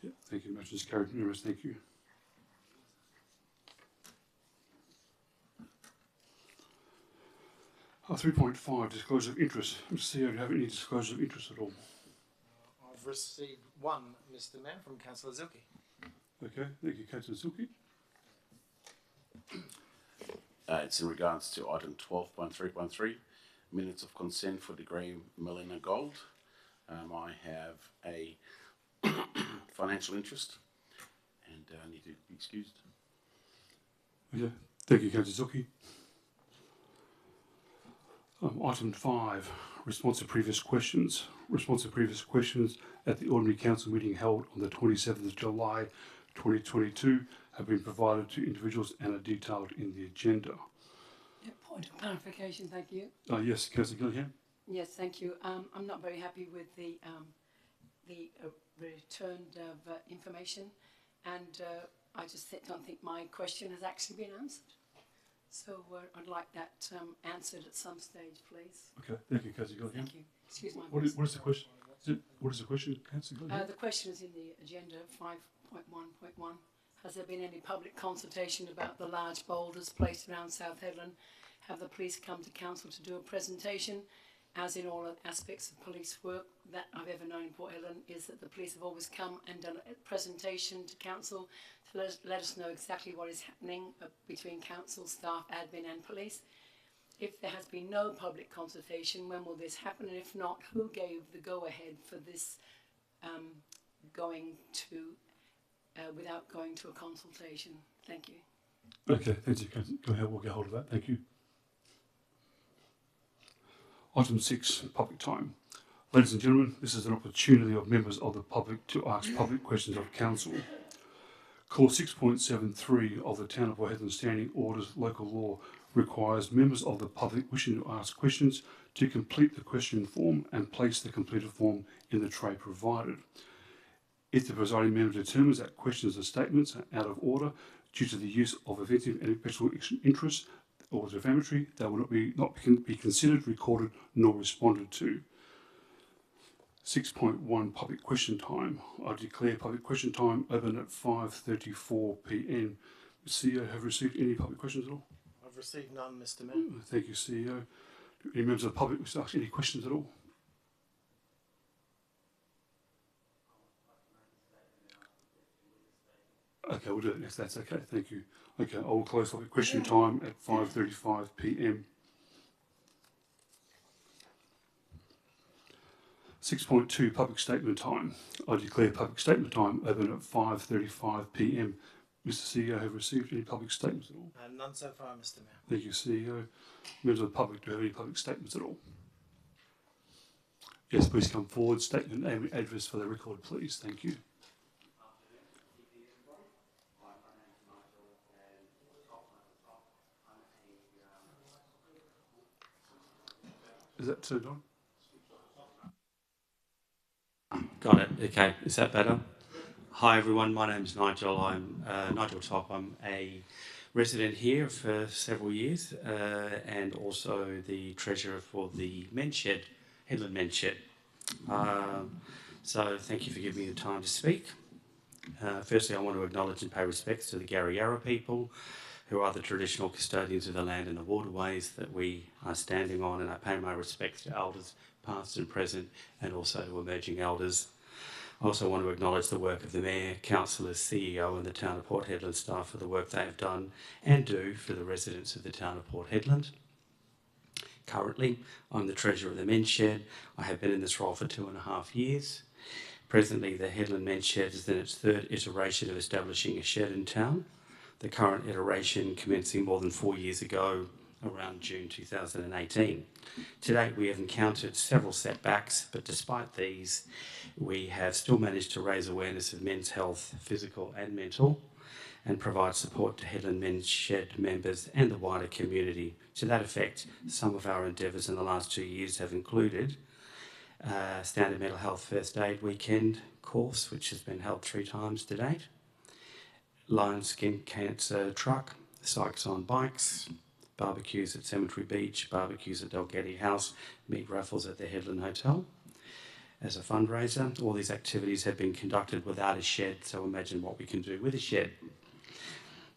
Yeah, thank you. Motion is carried. Unanimous. Thank you. 3.5, disclosure of interest. Mr. CEO, do you have any disclosure of interest at all? I've received one, Mr. Mayor, from Councillor Zilke. Okay, thank you, Councillor Silky. It's in regards to item 12.3.3, minutes of consent for the Graham Milliner Gold. I have a financial interest and I need to be excused. Okay, thank you, Councillor Silky. Item 5, response to previous questions. Response to previous questions at the ordinary council meeting held on the 27th of July 2022 have been provided to individuals and are detailed in the agenda. Yeah, point of clarification, thank you. Yes, Councillor Gillingham. Yes, thank you. I'm not very happy with the returned information, and I just don't think my question has actually been answered. So I'd like that answered at some stage, please. Okay, thank you, Councillor Gillingham. Thank you. Excuse my What is the question? What is the question, Councillor Gillingham? The question is in the agenda, 5.1.1. Has there been any public consultation about the large boulders placed around South Hedland? Have the police come to council to do a presentation? As in all aspects of police work that I've ever known in Port Hedland, is that the police have always come and done a presentation to council to let us know exactly what is happening between council, staff, admin and police. If there has been no public consultation, when will this happen? And if not, who gave the go-ahead for this going to, without going to a consultation? Thank you. Okay, thank you, Councillor. Go ahead, we'll get hold of that. Thank you. Item 6, public time. Ladies and gentlemen, this is an opportunity of members of the public to ask public questions of council. Clause 6.73 of the Town of Port Hedland Standing Orders Local Law requires members of the public wishing to ask questions to complete the question form and place the completed form in the tray provided. If the presiding member determines that questions or statements are out of order due to the use of offensive and personal interest or defamatory, they will not be considered, recorded, nor responded to. 6.1, public question time. I declare public question time open at 5:34 p.m. CEO, have received any public questions at all? I've received none, Mr. Mayor. Thank you, CEO. Do any members of the public wish to ask any questions at all? Okay, we'll do it. Yes, that's okay. Thank you. Okay, I will close public question time at 5:35 p.m. 6.2, public statement time. I declare public statement time open at 5:35 p.m. Mr. CEO, have received any public statements at all? None so far, Mr. Mayor. Thank you, CEO. Members of the public, do you have any public statements at all? Yes, please come forward. Statement, name and address for the record, please. Thank you. Is that turned on? Got it. Okay. Is that better? Hi, everyone. My name's Nigel. I'm Nigel Top. I'm a resident here for several years and also the treasurer for the Men's Shed, Hedland Men's Shed. So thank you for giving me the time to speak. Firstly, I want to acknowledge and pay respects to the Gary Yarra people, who are the traditional custodians of the land and the waterways that we are standing on, and I pay my respects to elders past and present and also to emerging elders. I also want to acknowledge the work of the Mayor, Councillors, CEO and the Town of Port Hedland staff for the work they have done and do for the residents of the Town of Port Hedland. Currently, I'm the Treasurer of the Men's Shed. I have been in this role for 2.5 years. Presently, the Hedland Men's Shed is in its third iteration of establishing a shed in town. The current iteration commencing more than 4 years ago, around June 2018. To date, we have encountered several setbacks, but despite these, we have still managed to raise awareness of men's health, physical and mental, and provide support to Hedland Men's Shed members and the wider community. To that effect, some of our endeavours in the last 2 years have included standard mental health first aid weekend course, which has been held 3 times to date, Lion Skin Cancer Truck, Sykes on Bikes, barbecues at Cemetery Beach, barbecues at Dalgety House, meat raffles at the Hedland Hotel. as a fundraiser. All these activities have been conducted without a shed, so imagine what we can do with a shed.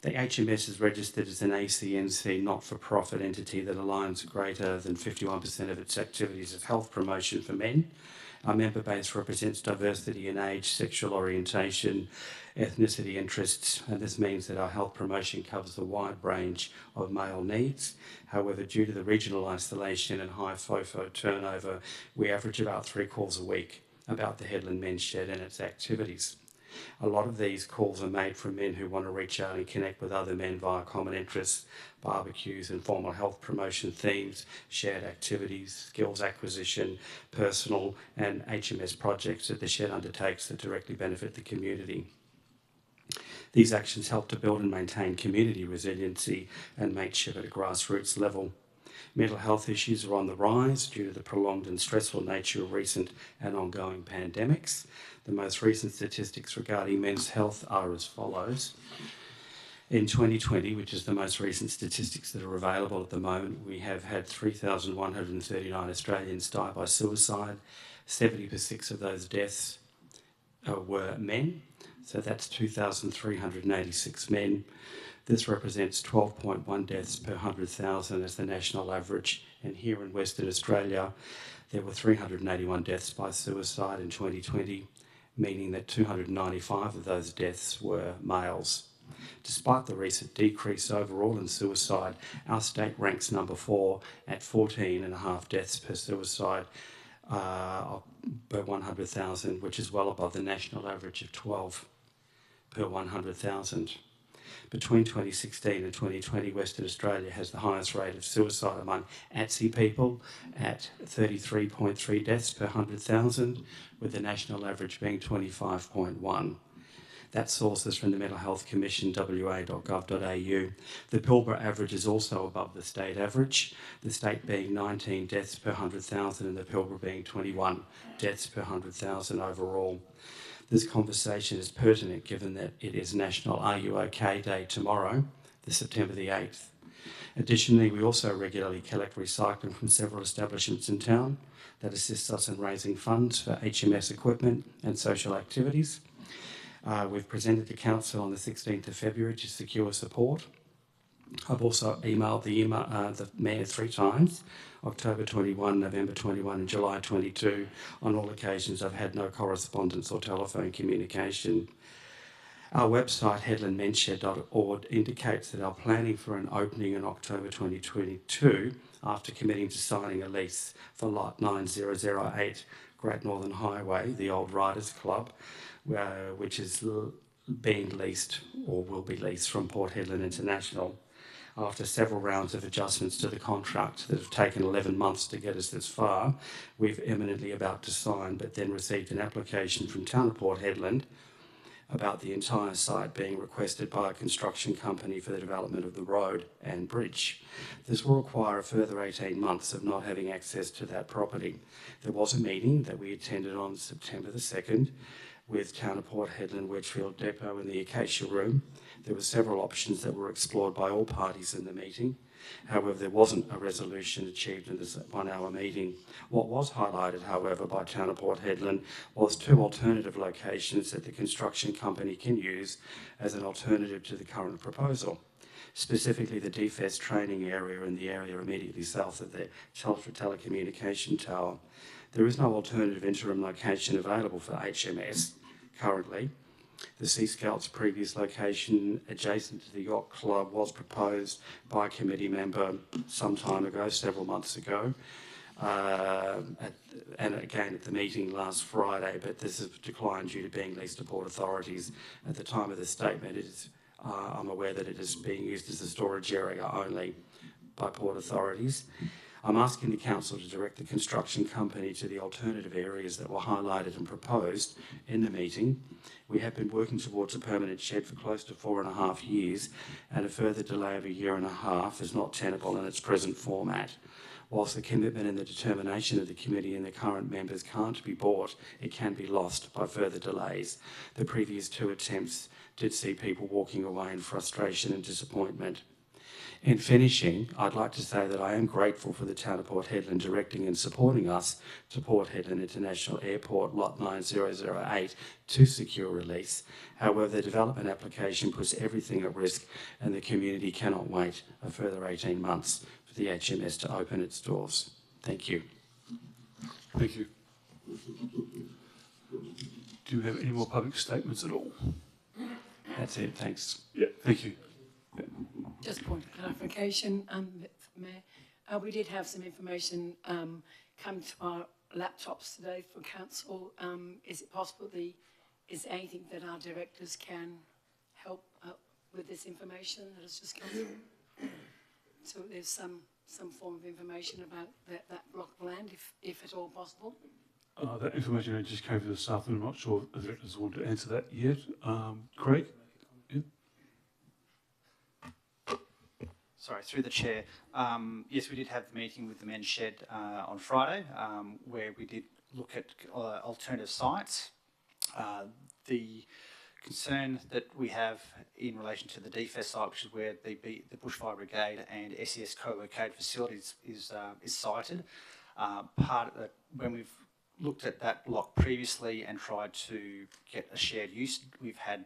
The HMS is registered as an ACNC not-for-profit entity that aligns greater than 51% of its activities as health promotion for men. Our member base represents diversity in age, sexual orientation, ethnicity, interests, and this means that our health promotion covers a wide range of male needs. However, due to the regional isolation and high FOFO turnover, we average about 3 calls a week about the Headland Men's Shed and its activities. A lot of these calls are made from men who want to reach out and connect with other men via common interests, barbecues, informal health promotion themes, shared activities, skills acquisition, personal and HMS projects that the shed undertakes that directly benefit the community. These actions help to build and maintain community resiliency and mateship at a grassroots level. Mental health issues are on the rise due to the prolonged and stressful nature of recent and ongoing pandemics. The most recent statistics regarding men's health are as follows. In 2020, which is the most recent statistics that are available at the moment, we have had 3,139 Australians die by suicide. 70% of those deaths were men, so that's 2,386 men. This represents 12.1 deaths per 100,000 as the national average, and here in Western Australia there were 381 deaths by suicide in 2020, meaning that 295 of those deaths were males. Despite the recent decrease overall in suicide, our state ranks number 4 at 14.5 deaths per suicide per 100,000, which is well above the national average of 12 per 100,000. Between 2016 and 2020, Western Australia has the highest rate of suicide among ATSI people at 33.3 deaths per 100,000, with the national average being 25.1. That source is from the Mental Health Commission, wa.gov.au. The Pilbara average is also above the state average, the state being 19 deaths per 100,000 and the Pilbara being 21 deaths per 100,000 overall. This conversation is pertinent given that it is National Are You OK Day tomorrow, the September the 8th. Additionally, we also regularly collect recycling from several establishments in town that assists us in raising funds for HMS equipment and social activities. We've presented to Council on the 16th of February to secure support. I've also emailed the Mayor 3 times, October 21, November 21 and July 22. On all occasions I've had no correspondence or telephone communication. Our website, headlandmenshed.org, indicates that our planning for an opening in October 2022, after committing to signing a lease for Lot 9008 Great Northern Highway, the old Riders Club, which is being leased or will be leased from Port Hedland International. After several rounds of adjustments to the contract that have taken 11 months to get us this far, we're imminently about to sign, but then received an application from Town of Port Hedland about the entire site being requested by a construction company for the development of the road and bridge. This will require a further 18 months of not having access to that property. There was a meeting that we attended on September the 2nd with Town of Port Hedland, Wedgefield Depot in the Acacia Room. There were several options that were explored by all parties in the meeting. However, there wasn't a resolution achieved in this 1-hour meeting. What was highlighted, however, by Town of Port Hedland was 2 alternative locations that the construction company can use as an alternative to the current proposal. Specifically the DFES training area and the area immediately south of the Telstra telecommunication tower. There is no alternative interim location available for HMS currently. The Sea Scouts' previous location adjacent to the Yacht Club was proposed by a committee member some time ago, several months ago, and again at the meeting last Friday, but this has declined due to being leased to Port Authorities. At the time of the statement, I'm aware that it is being used as a storage area only by Port Authorities. I'm asking the Council to direct the construction company to the alternative areas that were highlighted and proposed in the meeting. We have been working towards a permanent shed for close to 4.5 years, and a further delay of 1.5 years is not tenable in its present format. Whilst the commitment and the determination of the committee and the current members can't be bought, it can be lost by further delays. The previous 2 attempts did see people walking away in frustration and disappointment. In finishing, I'd like to say that I am grateful for the Town of Port Hedland directing and supporting us to Port Hedland International Airport Lot 9008 to secure release. However, the development application puts everything at risk and the community cannot wait a further 18 months for the HMS to open its doors. Thank you. Thank you. Do you have any more public statements at all? That's it, thanks. Yeah, thank you. Just a point of clarification, Mayor. We did have some information come to our laptops today for council. Is it possible is there anything that our directors can help with this information that has just come through? So there's some form of information about that block of land, if at all possible. That information only just came through this afternoon. I'm not sure if the directors want to answer that yet. Craig? Yeah. Sorry, through the chair. Yes, we did have the meeting with the Men's Shed on Friday, where we did look at alternative sites. The concern that we have in relation to the DFES site, which is where the Bushfire Brigade and SES co-located facilities is sited. When we've looked at that block previously and tried to get a shared use, we've had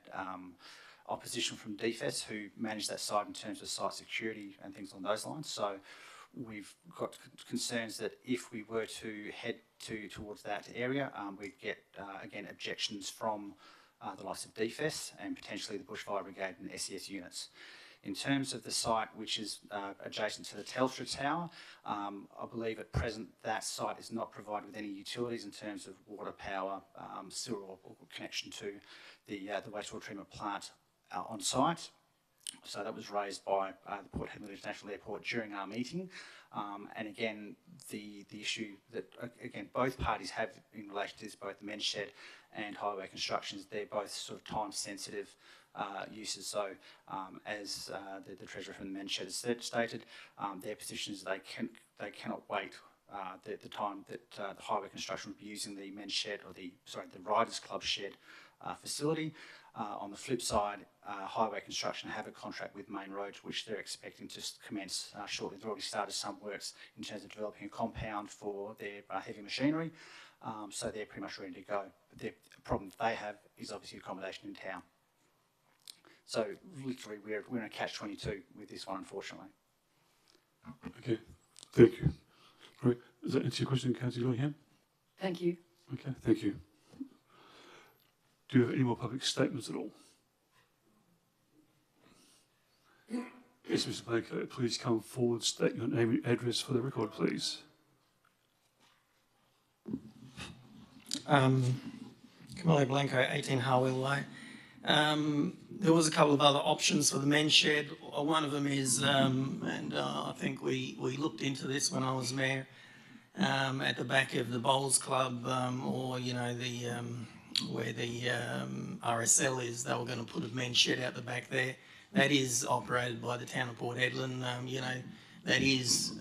opposition from DFES who manage that site in terms of site security and things along those lines. So we've got concerns that if we were to head towards that area, we'd get, again, objections from the likes of DFES and potentially the Bushfire Brigade and SES units. In terms of the site, which is adjacent to the Telstra Tower, I believe at present that site is not provided with any utilities in terms of water, power, sewer or connection to the wastewater treatment plant on site. So that was raised by the Port Hedland International Airport during our meeting. And again, the issue that, again, both parties have in relation to this, both the Men's Shed and Highway Constructions, they're both sort of time-sensitive uses. So as the Treasurer from the Men's Shed has stated, their position is they cannot wait the time that the Highway Construction would be using the Men's Shed or the Riders Club shed facility. On the flip side, Highway Construction have a contract with Main Roads, which they're expecting to commence shortly. They've already started some works in terms of developing a compound for their heavy machinery, so they're pretty much ready to go. But the problem they have is obviously accommodation in town. So literally, we're in a catch-22 with this one, unfortunately. Okay, thank you. Right. Does that answer your question, Councillor Dillingham? Thank you. Okay, thank you. Do you have any more public statements at all? Yes, Mr. Blanco, please come forward, state your name and address for the record, please. Camilo Blanco, 18 Harwell Way. There was a couple of other options for the Men's Shed. One of them is, I think we looked into this when I was mayor, at the back of the Bowls Club, or, you know, where the RSL is. They were going to put a Men's Shed out the back there. That is operated by the town of Port Hedland. You know, that is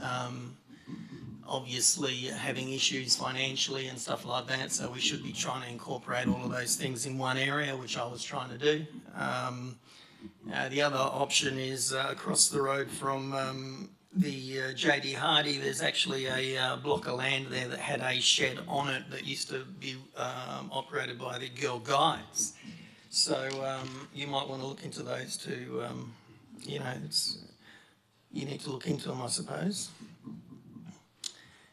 obviously having issues financially and stuff like that, so we should be trying to incorporate all of those things in one area, which I was trying to do. The other option is across the road from the JD Hardy. There's actually a block of land there that had a shed on it that used to be operated by the Girl Guides. So you might want to look into those too. You know, you need to look into them, I suppose.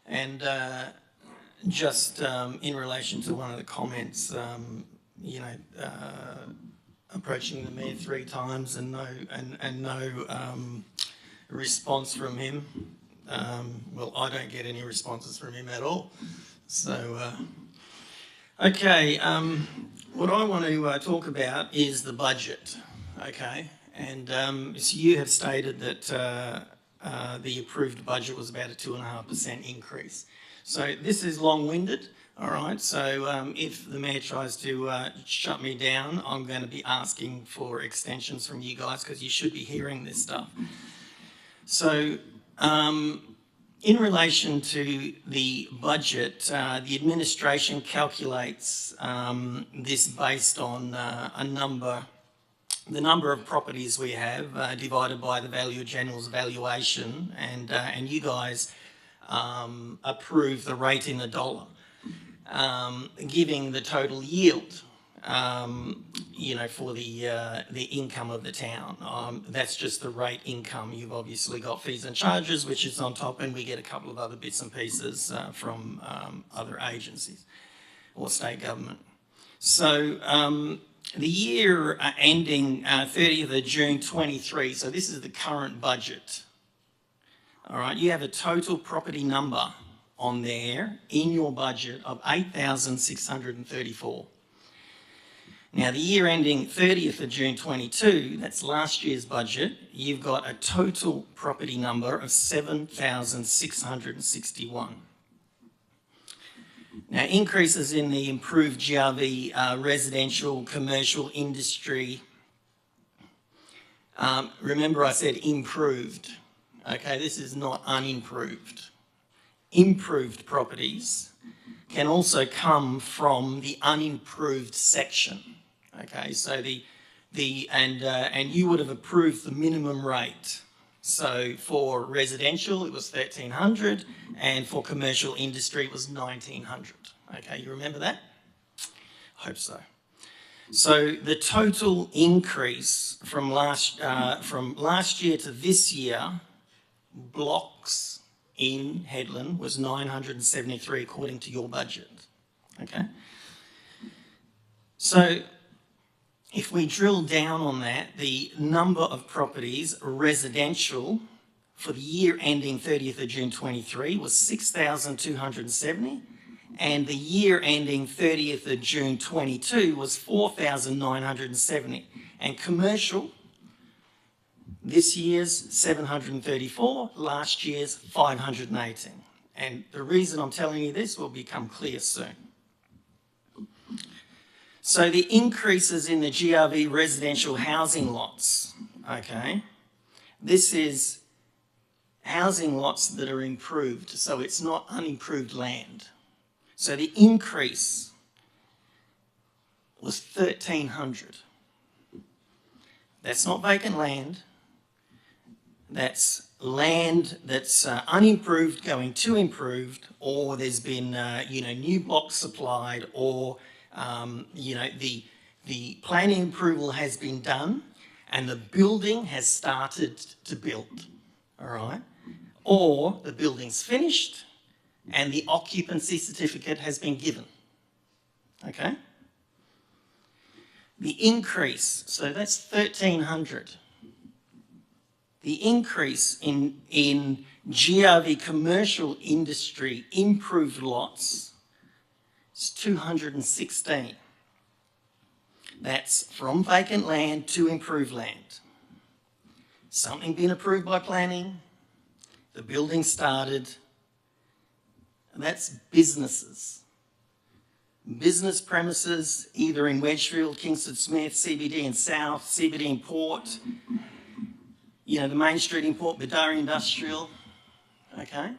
And just in relation to one of the comments, you know, approaching the mayor 3 times and no response from him. Well, I don't get any responses from him at all. So, okay, what I want to talk about is the budget, okay? And so you have stated that the approved budget was about a 2.5% increase. So this is long-winded, all right? So if the mayor tries to shut me down, I'm going to be asking for extensions from you guys because you should be hearing this stuff. So in relation to the budget, the administration calculates this based on a number the number of properties we have divided by the Value General's valuation, and you guys approve the rate in the dollar, giving the total yield, for the income of the town. That's just the rate income. You've obviously got fees and charges, which is on top, and we get a couple of other bits and pieces from other agencies or state government. So the year ending 30th of June 23, so this is the current budget. All right, you have a total property number on there in your budget of 8,634. Now, the year ending 30th of June 22, that's last year's budget, you've got a total property number of 7,661. Now, increases in the improved GRV residential, commercial, industry. Remember I said improved. Okay, this is not unimproved. Improved properties can also come from the unimproved section. Okay, so and you would have approved the minimum rate. So for residential, it was 1,300, and for commercial industry, it was 1,900. Okay, you remember that? I hope so. So the total increase from last year to this year, blocks in Hedland was 973 according to your budget. Okay. So if we drill down on that, the number of properties residential for the year ending 30th of June 23 was 6,270, and the year ending 30th of June 22 was 4,970. And commercial, this year's 734, last year's 518. And the reason I'm telling you this will become clear soon. So the increases in the GRV residential housing lots, okay, this is housing lots that are improved, so it's not unimproved land. So the increase was 1,300. That's not vacant land. That's land that's unimproved going to improved, or there's been new blocks supplied, or the planning approval has been done and the building has started to build, all right? Or the building's finished and the occupancy certificate has been given, okay? The increase, so that's 1,300. The increase in GRV commercial industry improved lots is 216. That's from vacant land to improved land. Something been approved by planning, the building started, and that's businesses. Business premises, either in Wedgefield, Kingston Smith, CBD and South, CBD in Port, the Main Street in Port Bidari Industrial, okay?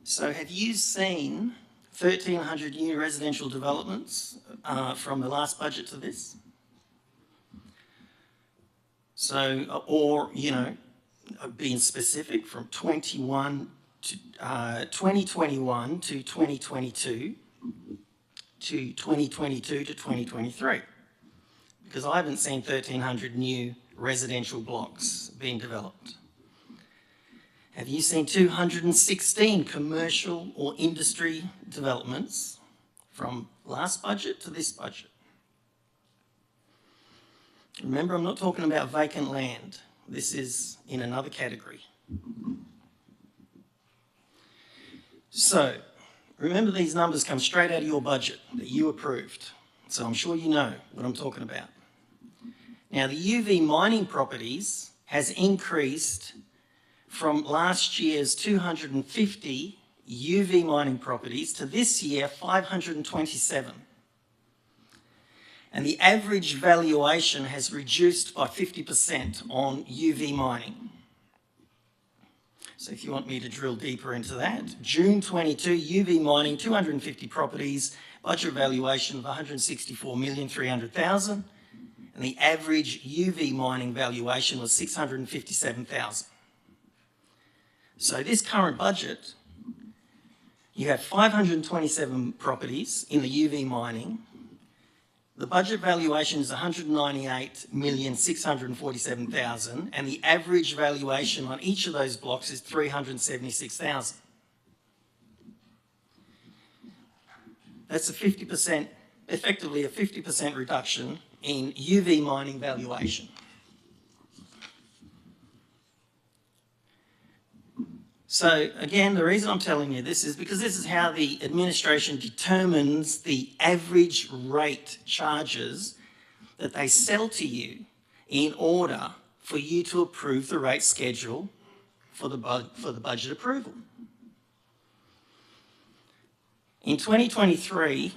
So have you seen 1,300 new residential developments from the last budget to this? So, or, being specific, from 2021 to 2022 to 2022 to 2023. Because I haven't seen 1,300 new residential blocks being developed. Have you seen 216 commercial or industry developments from last budget to this budget? Remember, I'm not talking about vacant land. This is in another category. So, remember, these numbers come straight out of your budget that you approved. So I'm sure you know what I'm talking about. Now, the UV mining properties has increased from last year's 250 UV mining properties to this year 527. And the average valuation has reduced by 50% on UV mining. So if you want me to drill deeper into that, June 22, UV mining, 250 properties, budget valuation of 164,300,000, and the average UV mining valuation was 657,000. So this current budget, you have 527 properties in the UV mining. The budget valuation is 198,647,000, and the average valuation on each of those blocks is 376,000. That's a 50%, effectively a 50% reduction in UV mining valuation. So again, the reason I'm telling you this is because this is how the administration determines the average rate charges that they sell to you in order for you to approve the rate schedule for the budget approval. In 2023,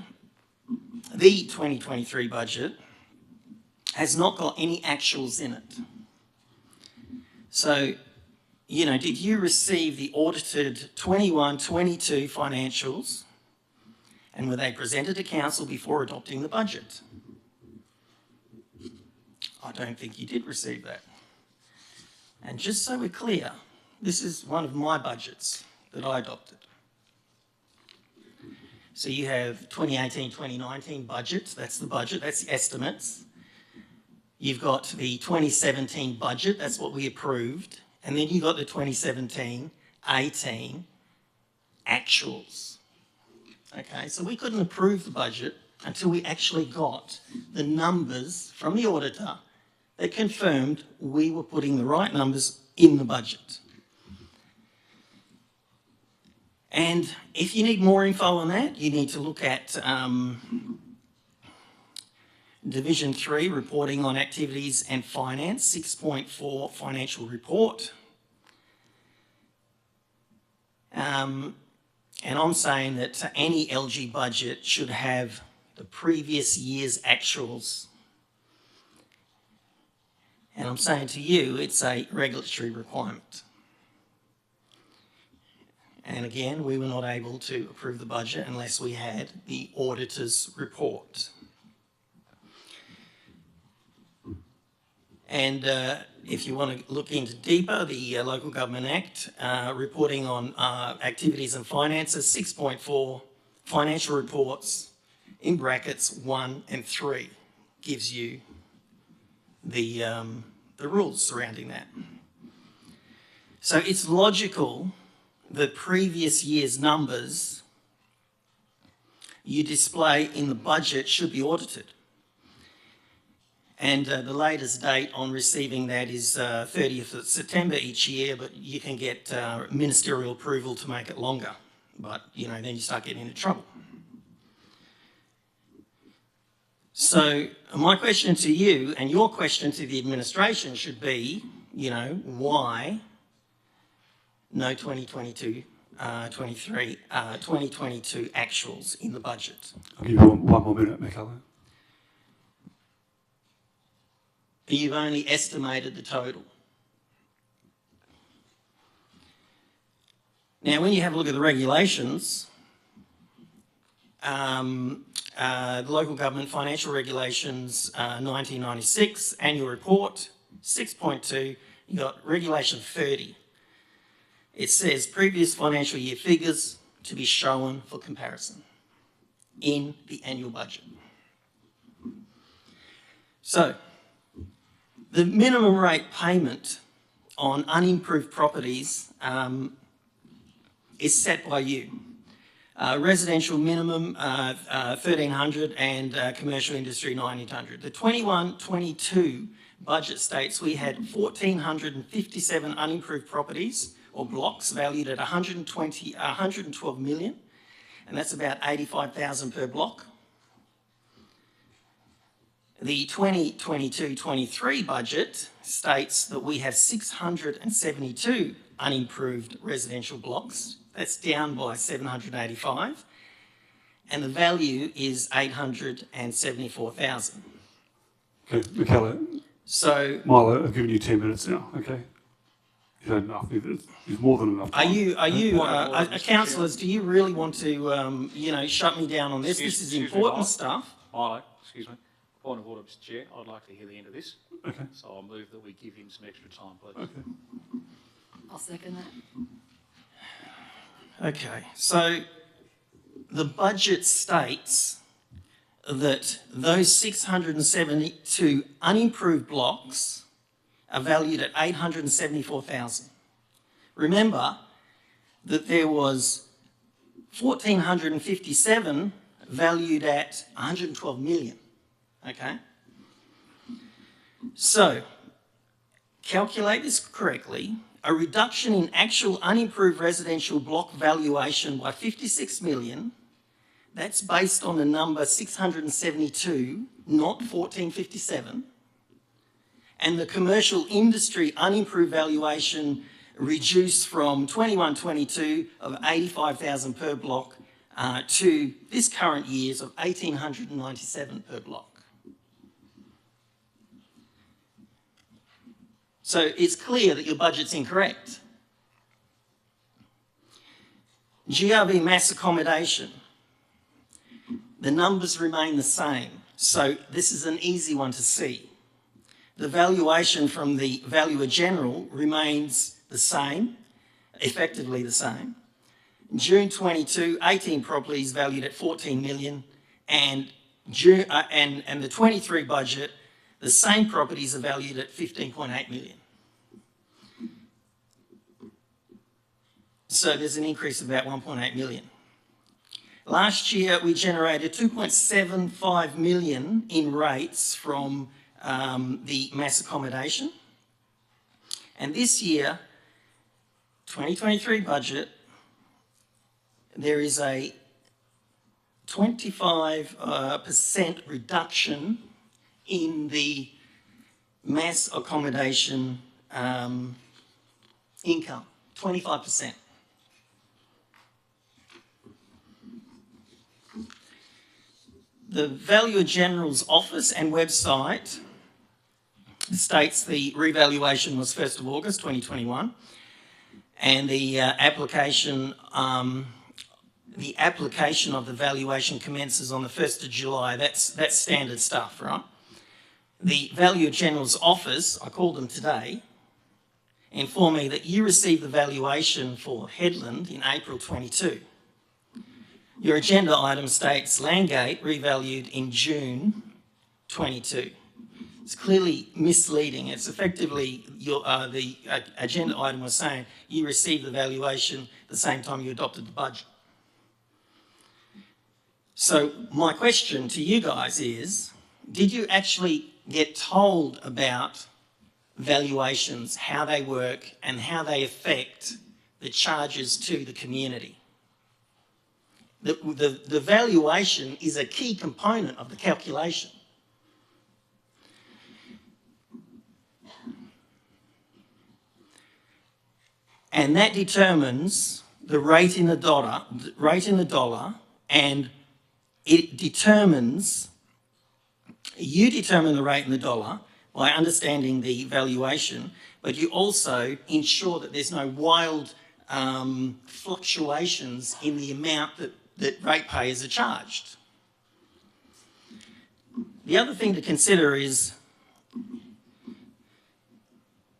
the 2023 budget has not got any actuals in it. So, you know, did you receive the audited 21-22 financials, and were they presented to council before adopting the budget? I don't think you did receive that. And just so we're clear, this is one of my budgets that I adopted. So you have 2018-2019 budget, that's the budget, that's the estimates. You've got the 2017 budget, that's what we approved. And then you've got the 2017-18 actuals. Okay, so we couldn't approve the budget until we actually got the numbers from the auditor that confirmed we were putting the right numbers in the budget. And if you need more info on that, you need to look at Division 3, Reporting on Activities and Finance, 6.4 Financial Report. And I'm saying that any LG budget should have the previous year's actuals. And I'm saying to you, it's a regulatory requirement. And again, we were not able to approve the budget unless we had the auditor's report. And if you want to look into deeper, the Local Government Act, reporting on activities and finances, 6.4 financial reports, in brackets 1 and 3, gives you the rules surrounding that. So it's logical the previous year's numbers you display in the budget should be audited. And the latest date on receiving that is 30th of September each year, but you can get ministerial approval to make it longer. But, you know, then you start getting into trouble. So my question to you and your question to the administration should be, you know, why no 2022 actuals in the budget? I'll give you one more minute, McCullough. You've only estimated the total. Now, when you have a look at the regulations, the Local Government Financial Regulations 1996, Annual Report, 6.2, you've got Regulation 30. It says previous financial year figures to be shown for comparison in the annual budget. So, the minimum rate payment on unimproved properties is set by you. Residential minimum 1,300 and commercial industry 1,900. The 21-22 budget states we had 1,457 unimproved properties or blocks valued at 112 million, and that's about 85,000 per block. The 2022-23 budget states that we have 672 unimproved residential blocks. That's down by 785, and the value is 874,000. Okay, McCullough. So, Milo, I've given you 10 minutes now, okay? You've had enough. It's more than enough. Are you, Point of order, Mr. councillors, do you really want to, shut me down on this? This is important stuff. Milo, excuse me. Point of order, Mr. Chair. I'd like to hear the end of this. Okay. So I'll move that we give him some extra time, please. Okay. I'll second that. Okay, so the budget states that those 672 unimproved blocks are valued at 874,000. Remember that there was 1,457 valued at 112 million, okay? So, calculate this correctly. A reduction in actual unimproved residential block valuation by 56 million, that's based on the number 672, not 1457. And the commercial industry unimproved valuation reduced from 21-22 of 85,000 per block to this current year's of 1,897 per block. So it's clear that your budget's incorrect. GRV mass accommodation, the numbers remain the same. So this is an easy one to see. The valuation from the Valuer General remains the same, effectively the same. June 22, 18 properties valued at 14 million, and the 23 budget, the same properties are valued at 15.8 million. So there's an increase of about 1.8 million. Last year, we generated 2.75 million in rates from the mass accommodation. And this year, 2023 budget, there is a 25% reduction in the mass accommodation income, 25%. The Valuer General's office and website states the revaluation was 1st of August 2021, and the application of the valuation commences on the 1st of July. That's standard stuff, right? The Valuer General's office, I called them today, informed me that you received the valuation for Headland in April 22. Your agenda item states Landgate revalued in June 22. It's clearly misleading. It's effectively the agenda item was saying you received the valuation the same time you adopted the budget. So my question to you guys is, did you actually get told about valuations, how they work, and how they affect the charges to the community? The valuation is a key component of the calculation. And that determines the rate in the dollar, and it determines, you determine the rate in the dollar by understanding the valuation, but you also ensure that there's no wild fluctuations in the amount that ratepayers are charged. The other thing to consider is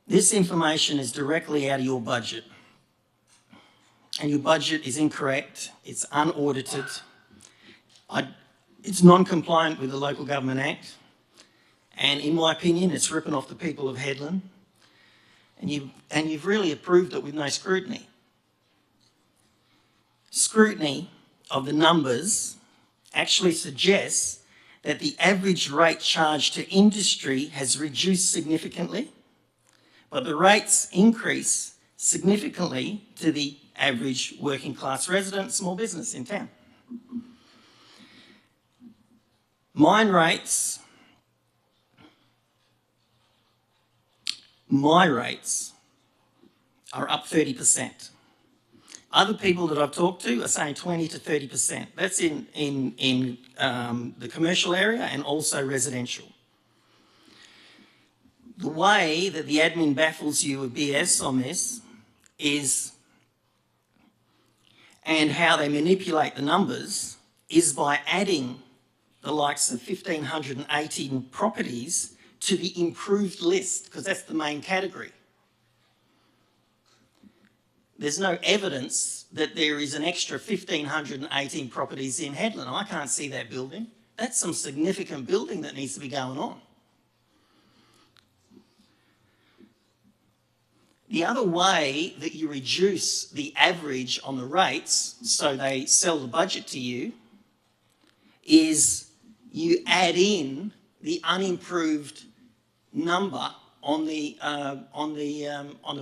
this information is directly out of your budget, and your budget is incorrect, it's unaudited, it's non-compliant with the Local Government Act, and in my opinion, it's ripping off the people of Headland, and you've really approved it with no scrutiny. Scrutiny of the numbers actually suggests that the average rate charged to industry has reduced significantly, but the rates increase significantly to the average working class resident, small business in town. My rates are up 30%. Other people that I've talked to are saying 20 to 30%. That's in the commercial area and also residential. The way that the admin baffles you with BS on this is, and how they manipulate the numbers, is by adding the likes of 1,518 properties to the improved list, because that's the main category. There's no evidence that there is an extra 1,518 properties in Headland. I can't see that building. That's some significant building that needs to be going on. The other way that you reduce the average on the rates so they sell the budget to you is you add in the unimproved number on the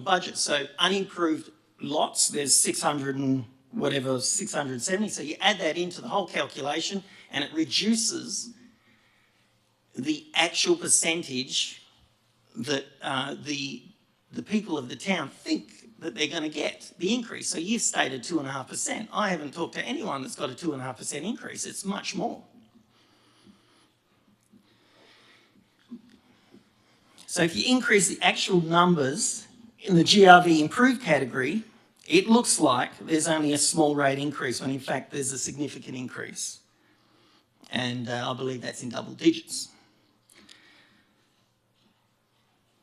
budget. So unimproved lots, there's 600 and whatever, 670. So you add that into the whole calculation and it reduces the actual percentage that the people of the town think that they're going to get the increase. So you've stated 2.5%. I haven't talked to anyone that's got a 2.5% increase. It's much more. So if you increase the actual numbers in the GRV improved category, it looks like there's only a small rate increase when in fact there's a significant increase. And I believe that's in double digits.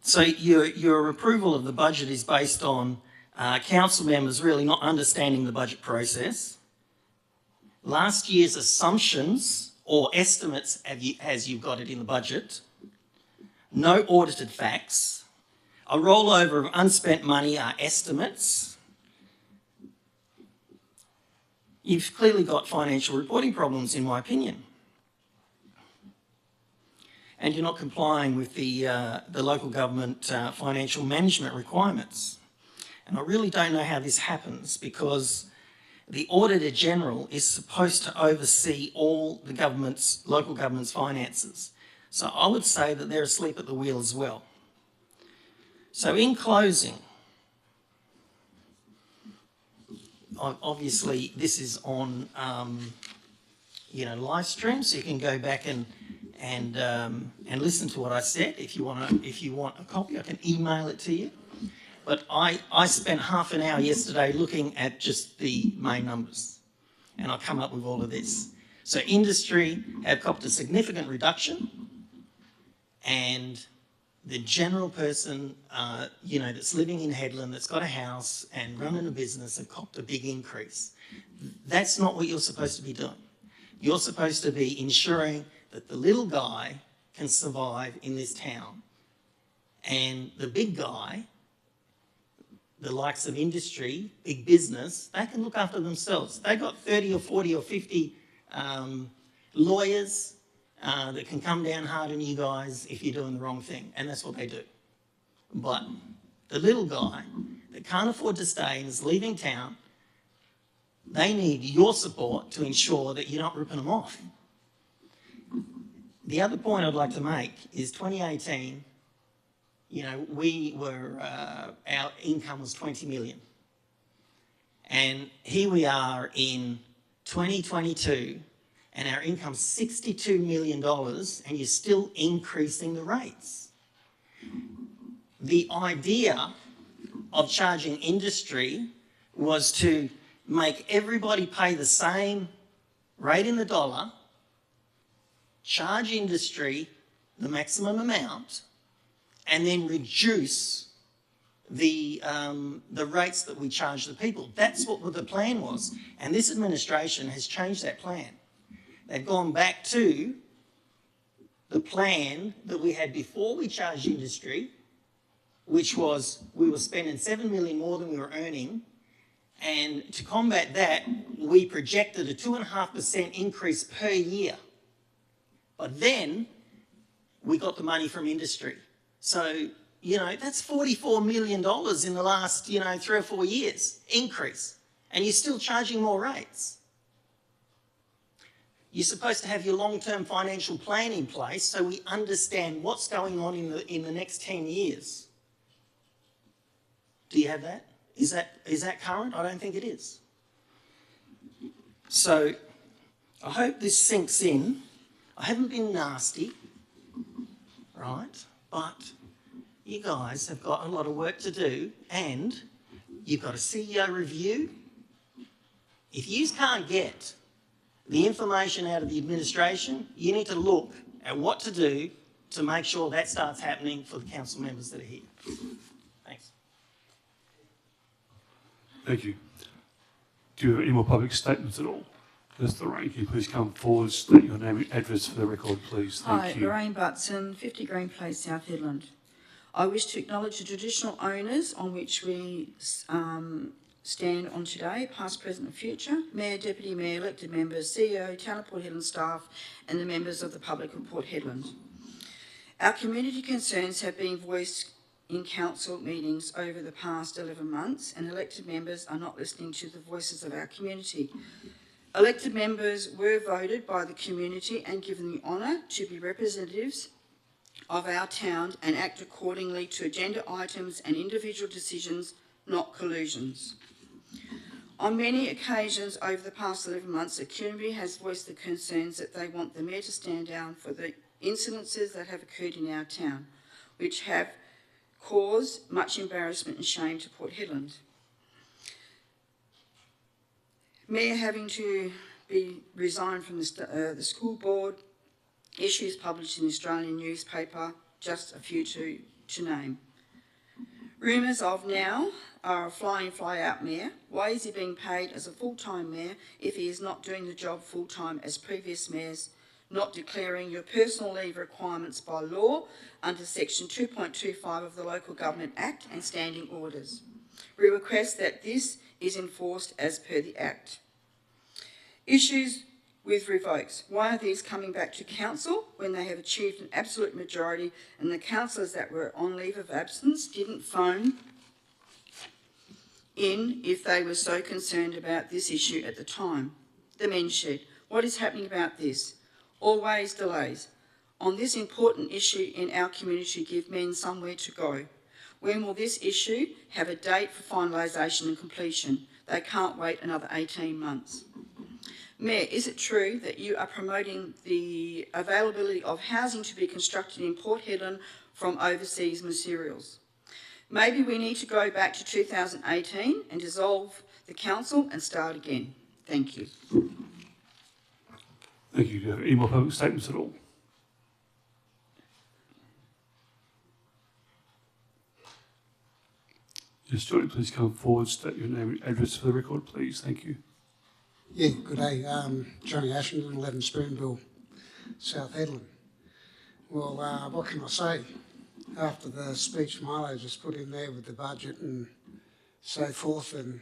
So your approval of the budget is based on council members really not understanding the budget process, last year's assumptions or estimates as you've got it in the budget, no audited facts, a rollover of unspent money are estimates. You've clearly got financial reporting problems, in my opinion. And you're not complying with the local government financial management requirements. And I really don't know how this happens, because the Auditor General is supposed to oversee all the local government's finances. So I would say that they're asleep at the wheel as well. So in closing, obviously this is on live stream, so you can go back and listen to what I said. If you want a copy, I can email it to you. But I spent half an hour yesterday looking at just the main numbers, and I come up with all of this. So industry have copped a significant reduction, and the general person, that's living in Headland, that's got a house and running a business, have copped a big increase. That's not what you're supposed to be doing. You're supposed to be ensuring that the little guy can survive in this town, and the big guy, the likes of industry, big business, they can look after themselves. They've got 30 or 40 or 50 lawyers that can come down hard on you guys if you're doing the wrong thing, and that's what they do. But the little guy that can't afford to stay and is leaving town, they need your support to ensure that you're not ripping them off. The other point I'd like to make is 2018, our income was 20 million. And here we are in 2022, and our income's $62 million, and you're still increasing the rates. The idea of charging industry was to make everybody pay the same rate in the dollar, charge industry the maximum amount, and then reduce the rates that we charge the people. That's what the plan was. And this administration has changed that plan. They've gone back to the plan that we had before we charged industry, which was we were spending $7 million more than we were earning. And to combat that, we projected a 2.5% increase per year. But then we got the money from industry. So, that's $44 million in the last, 3 or 4 years increase. And you're still charging more rates. You're supposed to have your long-term financial plan in place so we understand what's going on in the next 10 years. Do you have that? Is that current? I don't think it is. So I hope this sinks in. I haven't been nasty, right? But you guys have got a lot of work to do, and you've got a CEO review. If you can't get the information out of the administration, you need to look at what to do to make sure that starts happening for the council members that are here. Thanks. Thank you. Do you have any more public statements at all? Ms. Lorraine, can you please come forward, state your name and address for the record, please? Thank Hi, you. Lorraine Butson, 50 Green Place, South Headland. I wish to acknowledge the traditional owners on which we stand on today, past, present and future, Mayor, Deputy Mayor, elected members, CEO, Town of Port Hedland staff and the members of the public of Port Hedland. Our community concerns have been voiced in council meetings over the past 11 months and elected members are not listening to the voices of our community. Elected members were voted by the community and given the honour to be representatives of our town and act accordingly to agenda items and individual decisions, not collusions. On many occasions over the past 11 months, the community has voiced the concerns that they want the Mayor to stand down for the incidences that have occurred in our town, which have caused much embarrassment and shame to Port Hedland. Mayor having to be resigned from the school board, issues published in the Australian newspaper, just a few to name. Rumours of now are a fly-in, fly-out mayor. Why is he being paid as a full-time mayor if he is not doing the job full-time as previous mayors, not declaring your personal leave requirements by law under section 2.25 of the Local Government Act and standing orders? We request that this is enforced as per the Act. Issues with revokes. Why are these coming back to council when they have achieved an absolute majority and the councillors that were on leave of absence didn't phone in if they were so concerned about this issue at the time? The men's shed. What is happening about this? Always delays. On this important issue in our community, give men somewhere to go. When will this issue have a date for finalisation and completion? They can't wait another 18 months. Mayor, is it true that you are promoting the availability of housing to be constructed in Port Hedland from overseas materials? Maybe we need to go back to 2018 and dissolve the council and start again. Thank you. Thank you. Do you have any more public statements at all? Yes, Johnny, please come forward, state your name and address for the record, please. Thank you. Yeah, good day. Johnny Ashington, 11 Spoonbill, South Hedland. Well, what can I say? After the speech Milo just put in there with the budget and so forth, and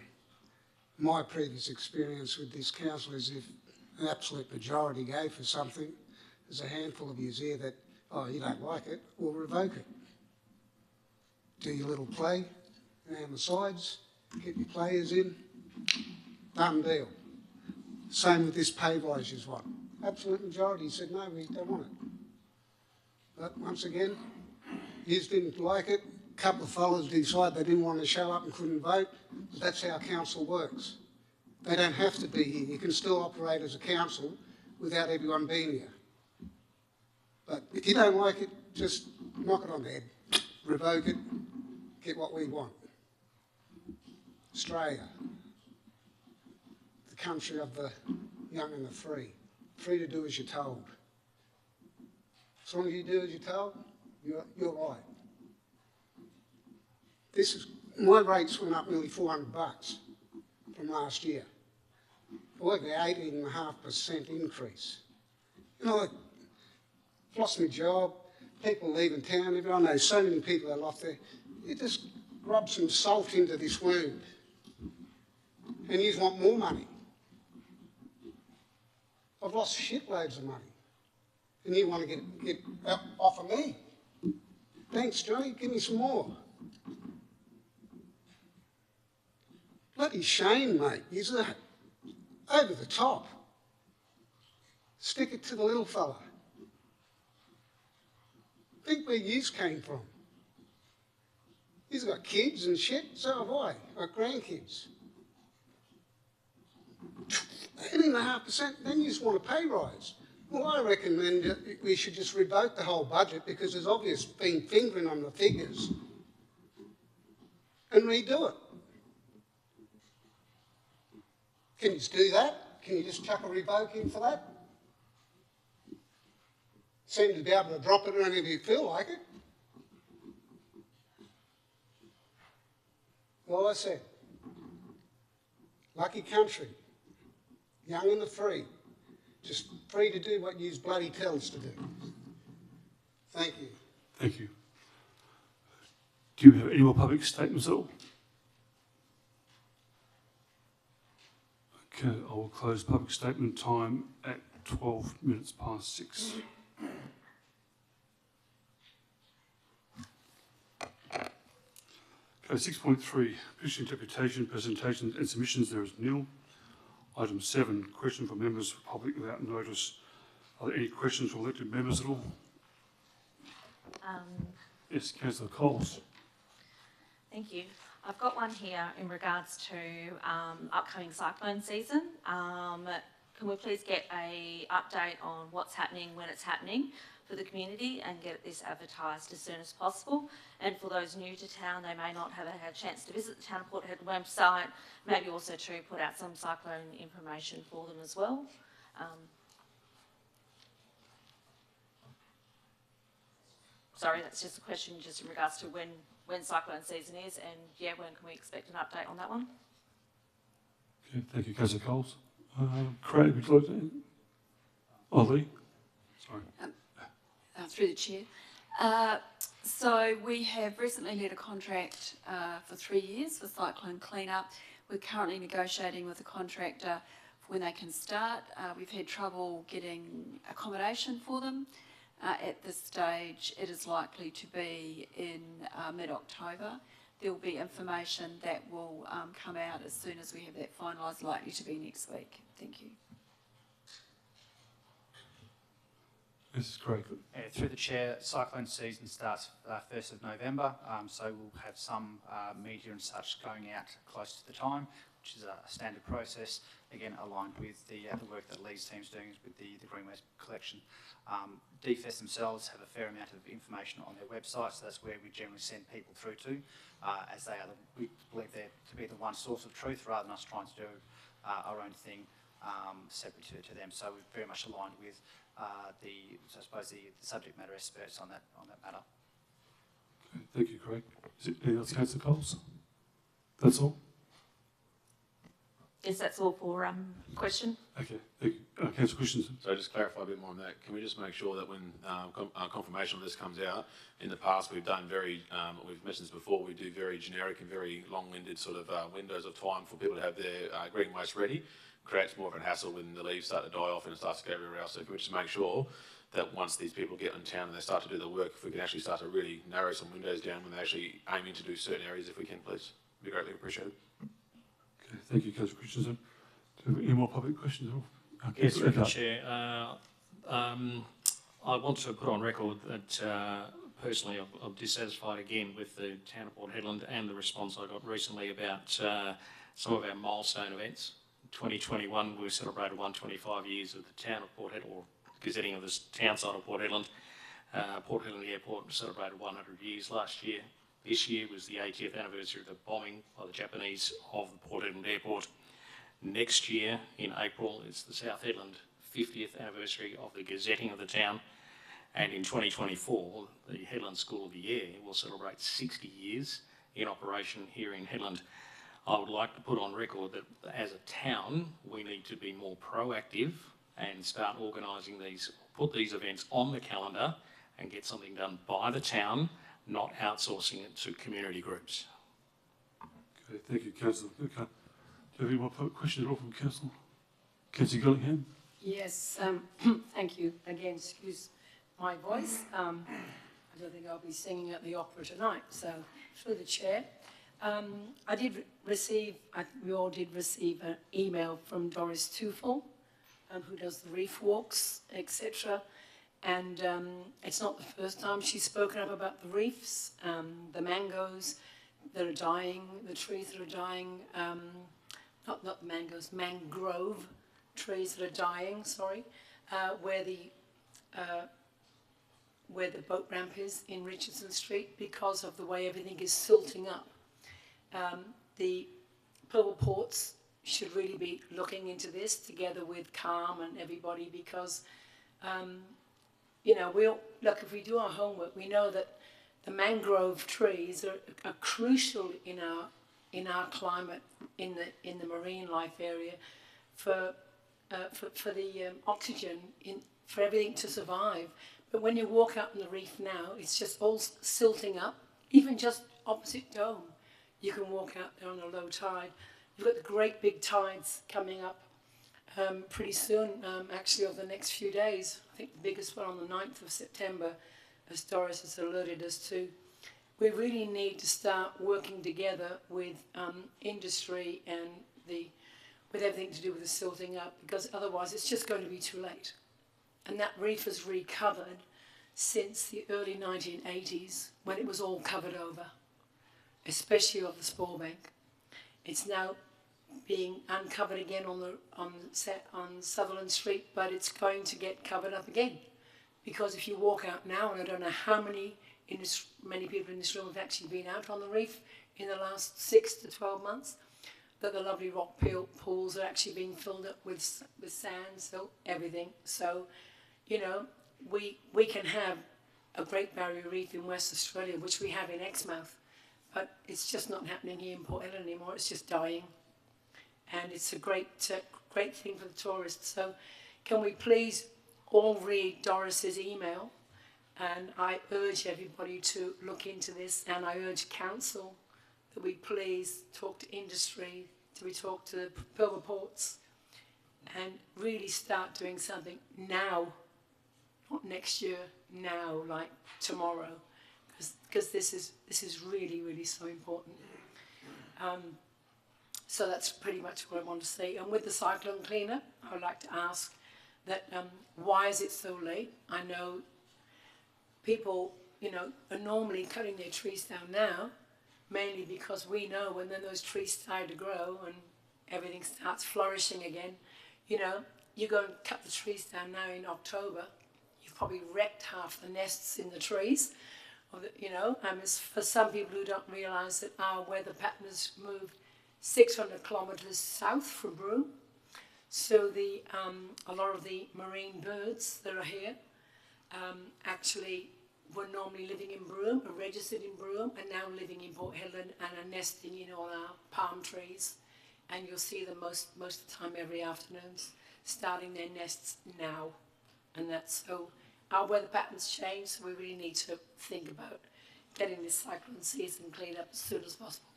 my previous experience with this council is if an absolute majority go for something, there's a handful of yous here that, oh, you don't like it, we'll revoke it. Do your little play around the sides, get your players in, done deal. Same with this pay rise is what? Absolute majority said no, we don't want it. But once again, yous didn't like it. A couple of fellas decided they didn't want to show up and couldn't vote. But that's how council works. They don't have to be here. You can still operate as a council without everyone being here. But if you don't like it, just knock it on the head, revoke it, get what we want. Australia, the country of the young and the free. Free to do as you're told. As long as you do as you're told, you're right. My rates went up nearly $400 from last year. I worked at 18.5% increase. You know, I've lost my job, people leaving town, everyone knows so many people that lost there. You just rub some salt into this wound and you want more money. I've lost shitloads of money and you want to get off of me. Thanks, Johnny, give me some more. Bloody shame, mate. He's over the top. Stick it to the little fella. Think where yous came from. He's got kids and shit, so have I. Got grandkids. 18.5%, then you just want a pay rise. Well, I recommend that we should just revoke the whole budget because there's obvious been fingering on the figures and redo it. Can you just do that? Can you just chuck a revoke in for that? Seem to be able to drop it whenever you feel like it. Well, I said, lucky country, young and the free, just free to do what you bloody tell us to do. Thank you. Thank you. Do you have any more public statements at all? Okay, I will close public statement time at 12 minutes past 6. Okay, 6.3, petition interpretation, presentations and submissions, there is nil. Item 7, question for members of the public without notice. Are there any questions for elected members at all? Yes, Councillor Coles. Thank you. I've got one here in regards to upcoming cyclone season. Can we please get a update on what's happening, when it's happening for the community, and get this advertised as soon as possible? And for those new to town, they may not have had a chance to visit the Town of Port Hedland website, maybe also to put out some cyclone information for them as well. Sorry, that's just a question just in regards to when cyclone season is, and yeah, when can we expect an update on that one? Okay, thank you, Councillor Coles. Craig, would you like to? Oh, Lee. Sorry. Through the chair. So we have recently let a contract for 3 years for cyclone cleanup. We're currently negotiating with the contractor for when they can start. We've had trouble getting accommodation for them. At this stage, it is likely to be in mid-October. There will be information that will come out as soon as we have that finalised, likely to be next week. Thank you. This is Craig. Through the chair, cyclone season starts 1st of November, so we'll have some media and such going out close to the time, which is a standard process, again aligned with the work that Lee's team's doing with the green waste collection. DFES themselves have a fair amount of information on their website, so that's where we generally send people through to, as they are we believe they're to be the one source of truth rather than us trying to do our own thing separate to them. So we're very much aligned with the subject matter experts on that matter. Okay, thank you, Craig. Is it anything else, Councillor Coles? That's all? Yes, that's all for question. Okay, thank you. Councillor Christensen. So just clarify a bit more on that. Can we just make sure that when confirmation of this comes out, in the past we've done we've mentioned this before, we do very generic and very long-winded sort of windows of time for people to have their green waste ready. Creates more of a hassle when the leaves start to die off and it starts to go everywhere else. So if we just make sure that once these people get in town and they start to do the work, if we can actually start to really narrow some windows down when they're actually aiming to do certain areas, if we can, please. It'd be greatly appreciated. Okay, thank you, Councillor Christensen. Do you have any more public questions? Yes, through the chair. I want to put on record that personally I'm dissatisfied again with the Town of Port Hedland and the response I got recently about some of our milestone events. 2021 we celebrated 125 years of the Town of Port Hedland, or gazetting of the town side of Port Hedland. Port Hedland Airport celebrated 100 years last year. This year was the 80th anniversary of the bombing by the Japanese of the Port Hedland Airport. Next year, in April, is the South Hedland 50th anniversary of the gazetting of the town. And in 2024, the Hedland School of the Air will celebrate 60 years in operation here in Hedland. I would like to put on record that as a town, we need to be more proactive and start organising these, put these events on the calendar and get something done by the town, not outsourcing it to community groups. Okay, thank you, Councillor. Okay. Do you have any more questions at all from Councillor? Councillor Gillingham? Yes, thank you. Again, excuse my voice. I don't think I'll be singing at the opera tonight, so through the chair. I did receive, we all did receive an email from Doris Tufel, who does the reef walks, etc. And it's not the first time she's spoken up about the reefs, the mangoes that are dying, the trees that are dying, not the mangoes, mangrove trees that are dying, sorry. where the boat ramp is in Richardson Street, because of the way everything is silting up. The Pilbara Ports should really be looking into this together with CALM and everybody, because you know, look, if we do our homework, we know that the mangrove trees are crucial in our climate, in the marine life area, for the oxygen, for everything to survive. But when you walk out on the reef now, it's just all silting up. Even just opposite Dome, you can walk out there on a low tide. You've got the great big tides coming up pretty soon, actually over the next few days. I think the biggest one on the 9th of September, as Doris has alerted us to. We really need to start working together with industry and with everything to do with the silting up, because otherwise it's just going to be too late. And that reef has recovered since the early 1980s, when it was all covered over, especially of the spore bank. It's now being uncovered again on Sutherland Street, but it's going to get covered up again, because if you walk out now, and I don't know how many people in this room have actually been out on the reef in the last 6 to 12 months, that the lovely rock pools are actually being filled up with sand, silt, everything. So, you know, we can have a Great Barrier Reef in West Australia, which we have in Exmouth, but it's just not happening here in Port Ellen anymore. It's just dying, and it's a great thing for the tourists. So, can we please all read Doris's email? And I urge everybody to look into this, and I urge council that we please talk to industry, that we talk to the Pilbara Ports, and really start doing something now, not next year, now, like tomorrow, because this is really, really so important. So that's pretty much what I want to say. And with the cyclone cleanup, I would like to ask that why is it so late? I know people, you know, are normally cutting their trees down now, mainly because we know when then those trees start to grow and everything starts flourishing again, you know, you go and cut the trees down now in October, you've probably wrecked half the nests in the trees, you know. For some people who don't realise that our weather pattern has moved 600 kilometres south from Broome, so a lot of the marine birds that are here actually were normally living in Broome, are registered in Broome, and now living in Port Hedland and are nesting in all our palm trees. And you'll see them most of the time every afternoons, starting their nests now. And that's so our weather patterns change, so we really need to think about getting this cyclone season cleaned up as soon as possible.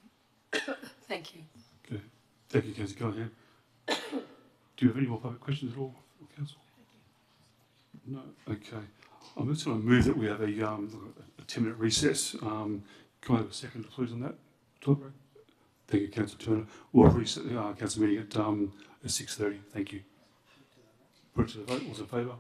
Thank you. Okay. Thank you, Councillor Callaghan. Do you have any more public questions at all, Council? No? Okay. I'm just going to move that we have a 10-minute recess. Can I have a second, please, on that? Thank you, Councillor Turner. We'll reset the council meeting at 6:30. Thank you. Put it to the vote. All's in favour?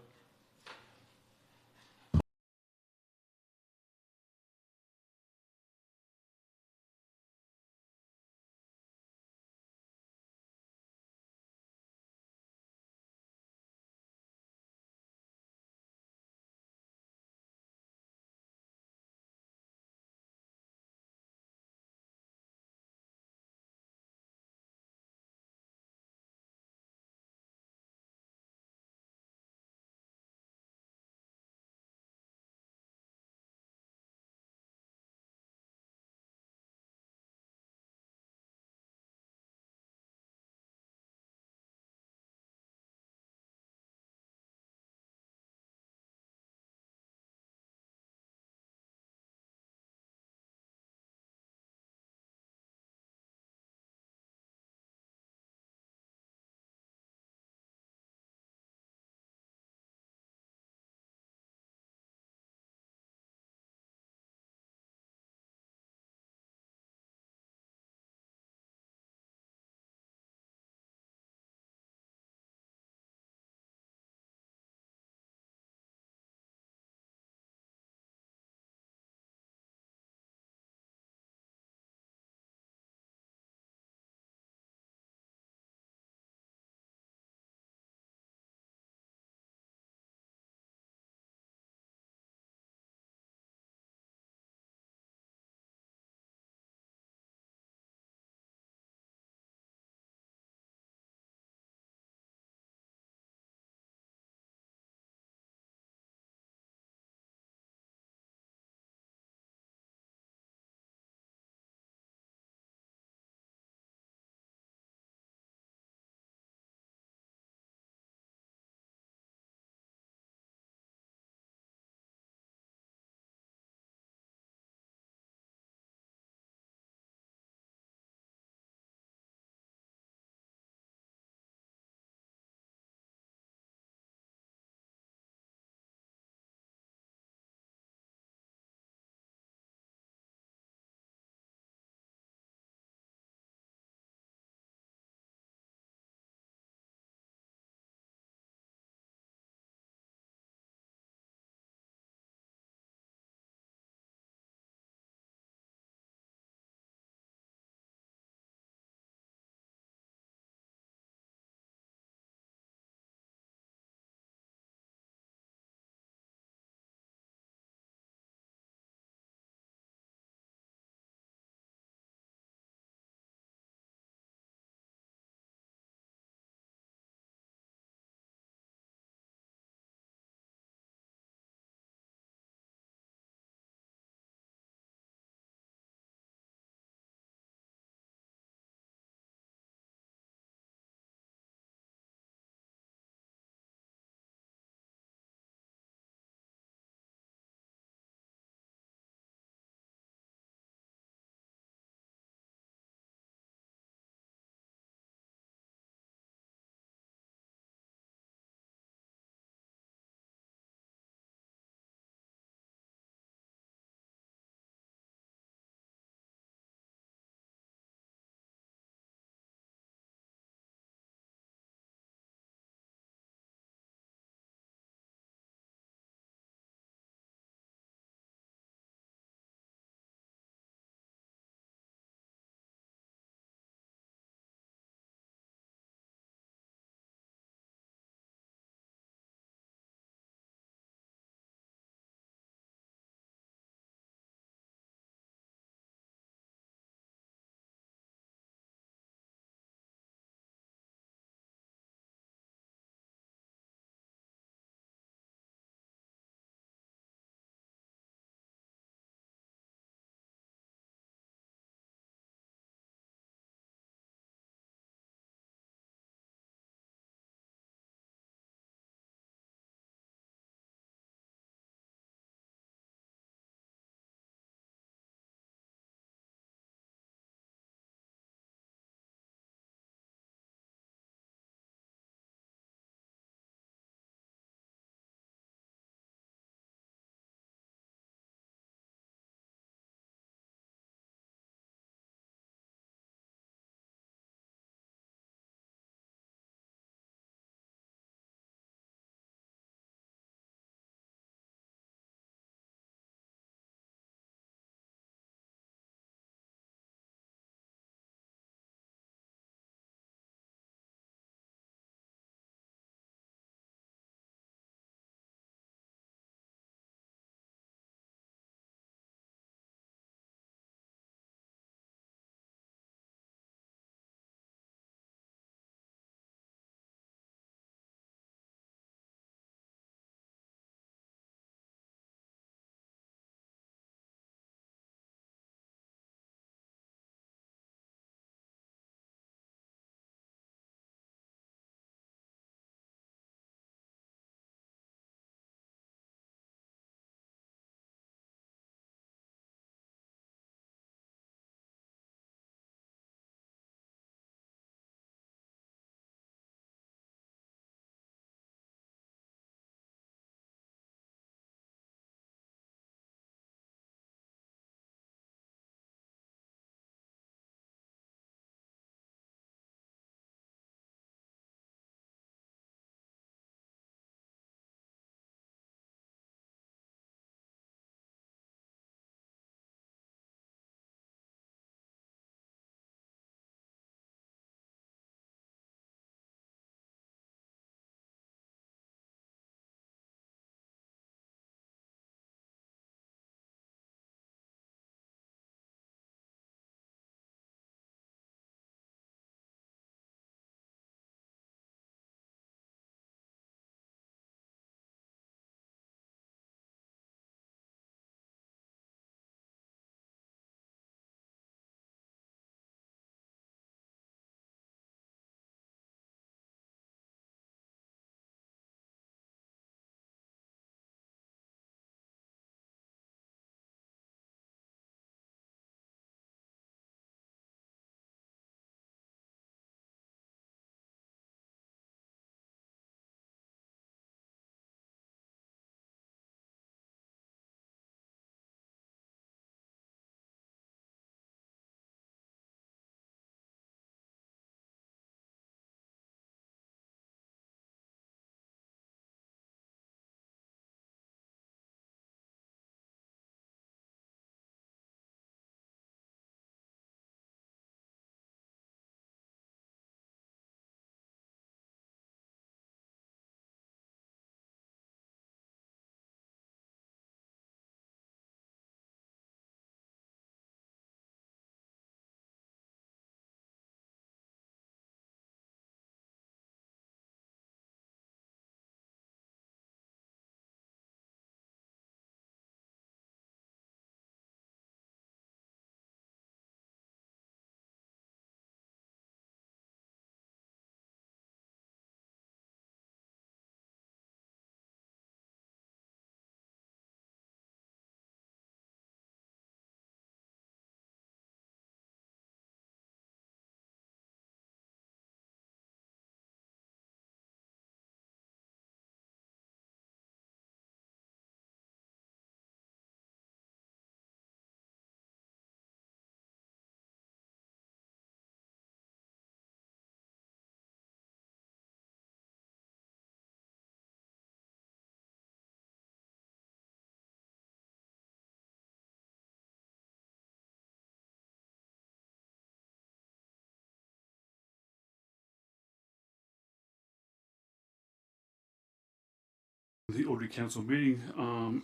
The Ordinary Council meeting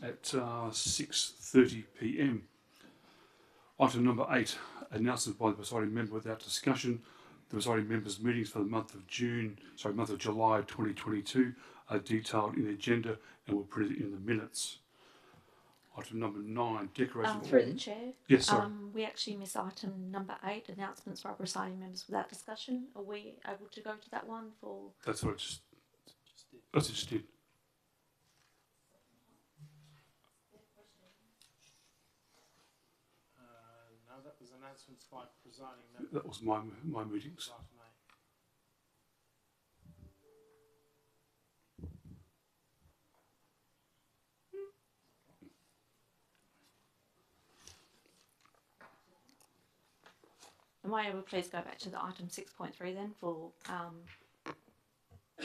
at 6:30 p.m. Item number 8, announcements by the presiding member without discussion. The presiding members' meetings for the month of July 2022 are detailed in the agenda and were printed in the minutes. Item number 9, declaration. Through the chair. Yes, sorry. We actually missed item number 8, announcements by presiding members without discussion. Are we able to go to that one for? That's what I just did. No, that was announcements by presiding member. That was my meetings. Item 8. Am I able to please go back to the item 6.3 then for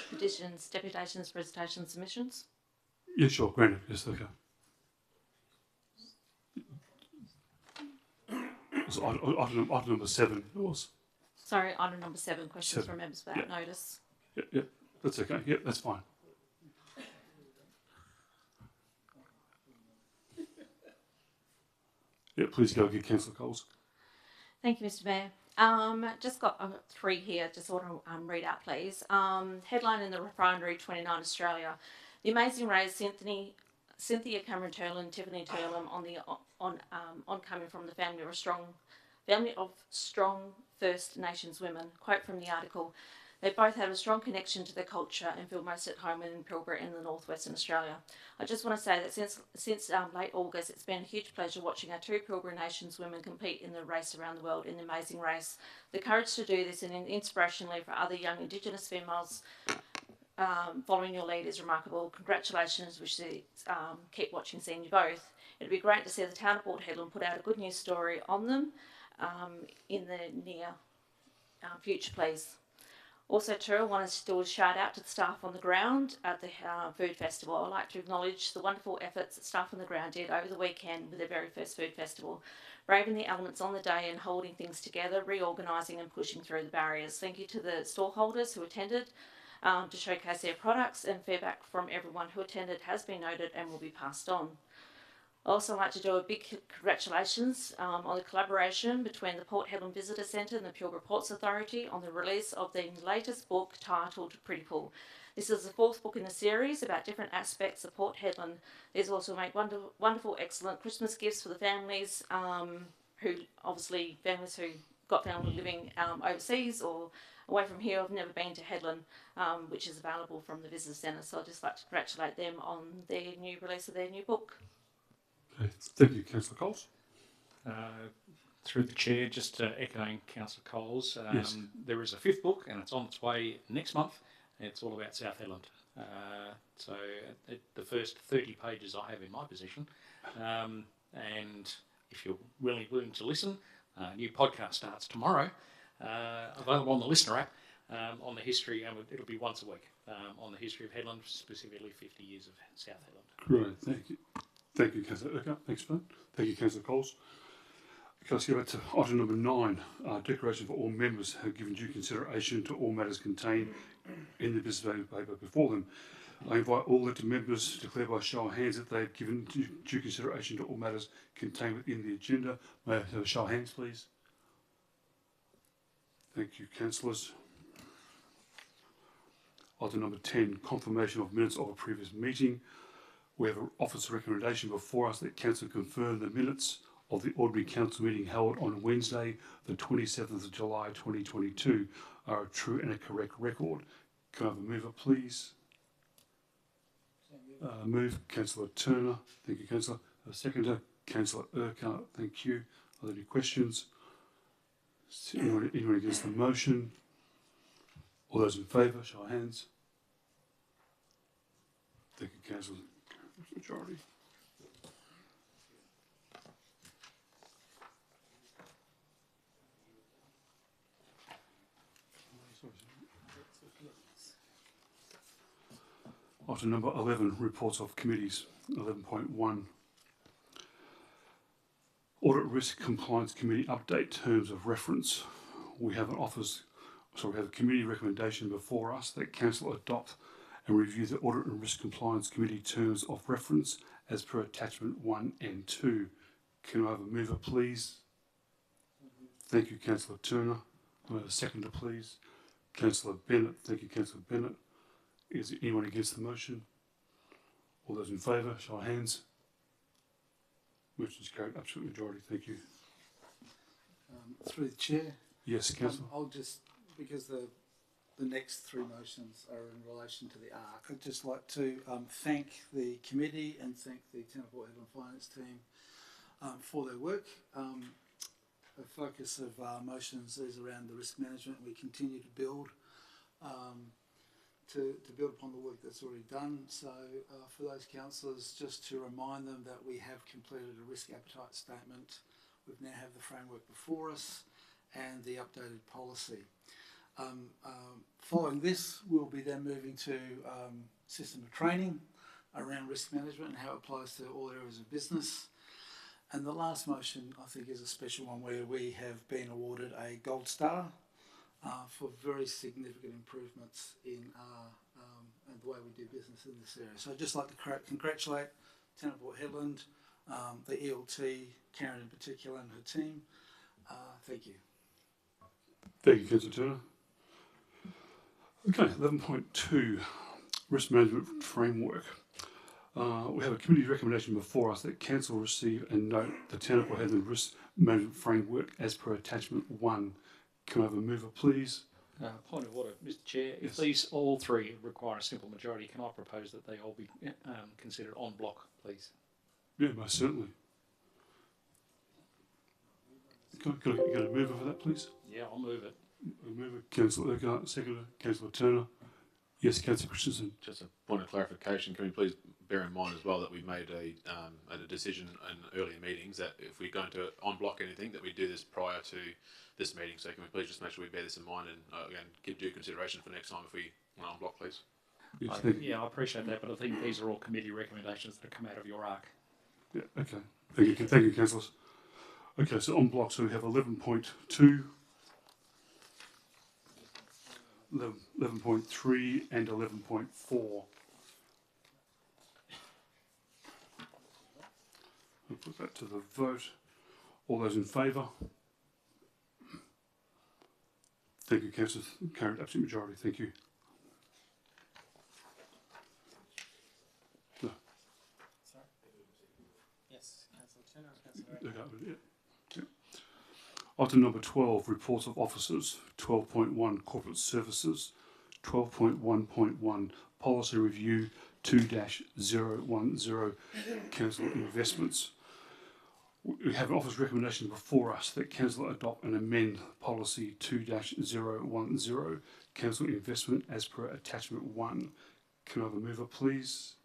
petitions, deputations, presentations, submissions? Yeah, sure, granted. Yes, okay. So item number 7 it was. Sorry, item number 7, questions 7. from members without notice. Yeah, that's okay. Yeah, that's fine. Yeah, please go again, Councillor Coles. Thank you, Mr. Mayor. Just got 3 here, just want to read out, please. Headline in the Refinery 29 Australia. The Amazing Race, Cynthia Cameron Turlin, Tiffany Turlin oncoming from the family of strong First Nations women. Quote from the article: they both have a strong connection to their culture and feel most at home in Pilbara in the northwestern Australia. I just want to say that since late August, it's been a huge pleasure watching our 2 Pilbara Nations women compete in the race around the world in the Amazing Race. The courage to do this and inspirationally for other young Indigenous females following your lead is remarkable. Congratulations, wish to keep watching, seeing you both. It'd be great to see the town of Port Hedland put out a good news story on them in the near future, please. Also, too, I want to do a shout out to the staff on the ground at the food festival. I'd like to acknowledge the wonderful efforts that staff on the ground did over the weekend with their very first food festival, braving the elements on the day and holding things together, reorganising and pushing through the barriers. Thank you to the stallholders who attended to showcase their products, and feedback from everyone who attended has been noted and will be passed on. I'd also like to do a big congratulations on the collaboration between the Port Hedland Visitor Centre and the Pilbara Ports Authority on the release of the latest book titled Pretty Pool. This is the 4th book in the series about different aspects of Port Hedland. These also make wonderful, excellent Christmas gifts for the families who got family living overseas or away from here, have never been to Hedland, which is available from the Visitor Centre. So I'd just like to congratulate them on their new release of their new book. Okay, thank you, Councillor Coles. Through the chair, just echoing Councillor Coles, Yes. there is a 5th book and it's on its way next month. It's all about South Hedland. So the first 30 pages I have in my possession. And if you're really willing to listen, a new podcast starts tomorrow, available on the Listener app, on the history, and it'll be once a week, on the history of Hedland, specifically 50 years of South Hedland. Great, thank you. Thank you, Councillor Urquhart. Thanks for that. Thank you, Councillor Coles. Okay, let's go back to item number 9. Declaration for all members have given due consideration to all matters contained in the business paper before them. I invite all elected members to declare by show of hands that they have given due consideration to all matters contained within the agenda. May I have a show of hands, please? Thank you, councillors. Item number 10, confirmation of minutes of a previous meeting. We have an officer recommendation before us that council confirm the minutes of the ordinary council meeting held on Wednesday, the 27th of July 2022 are a true and a correct record. Can I have a mover, please? Move, Councillor Turner. Thank you, Councillor. Seconder, Councillor Urquhart. Thank you. Are there any questions? Anyone against the motion? All those in favour, show of hands. Thank you, Councillor. Majority. Item number 11, reports of committees. 11.1. Audit Risk Compliance Committee update terms of reference. We have a committee recommendation before us that council adopt and review the Audit and Risk Compliance Committee terms of reference as per attachment 1 and 2. Can I have a mover, please? Thank you, Councillor Turner. Can I have a seconder, please? Councillor Bennett. Thank you, Councillor Bennett. Is there anyone against the motion? All those in favour, show of hands. Motion is carried, absolute majority. Thank you. Through the chair. Yes, Councillor. I'll just, because the next three motions are in relation to the ARC, I'd just like to thank the committee and thank the Town of Port Hedland Finance team for their work. The focus of our motions is around the risk management. We continue to build to build upon the work that's already done. So for those councillors, just to remind them that we have completed a risk appetite statement. We now have the framework before us and the updated policy. Following this, we'll be then moving to system of training around risk management and how it applies to all areas of business. And the last motion, I think, is a special one where we have been awarded a gold star for very significant improvements in the way we do business in this area. So I'd just like to congratulate Town of Port Hedland, the ELT, Karen in particular, and her team. Thank you. Thank you, Councillor Turner. Okay, 11.2, Risk Management Framework. We have a committee recommendation before us that Council receive and note the Town of Port Hedland Risk Management Framework as per attachment 1. Can I have a mover, please? Point of order, Mr. Chair. Yes. If these all three require a simple majority, can I propose that they all be considered en bloc, please? Yeah, most certainly. Can I get a mover for that, please? Yeah, I'll move it. A mover, Councillor Urquhart, seconder, Councillor Turner. Yes, Councillor Christensen. Just a point of clarification, can we please bear in mind as well that we made a decision in earlier meetings that if we're going to en-block anything, that we do this prior to this meeting. So can we please just make sure we bear this in mind and again give due consideration for next time if we want to en-block, please. Yes, I appreciate that, but I think these are all committee recommendations that come out of your ARC. yeah, okay. Thank you, councillors. Okay, so on block, so we have 11.2, 11.3 and 11.4. I'll put that to the vote. All those in favour? Thank you, councillors. Carried absolute majority. Thank you. No. Sorry? Yes, Councillor Turner, Councillor Okay, yeah. Item number 12, Reports of Officers. 12.1, Corporate Services. 12.1.1, Policy Review 2-010, Council Investments. We have an office recommendation before us that Council adopt and amend Policy 2-010, Council Investment as per Attachment 1. Can I have a mover, please?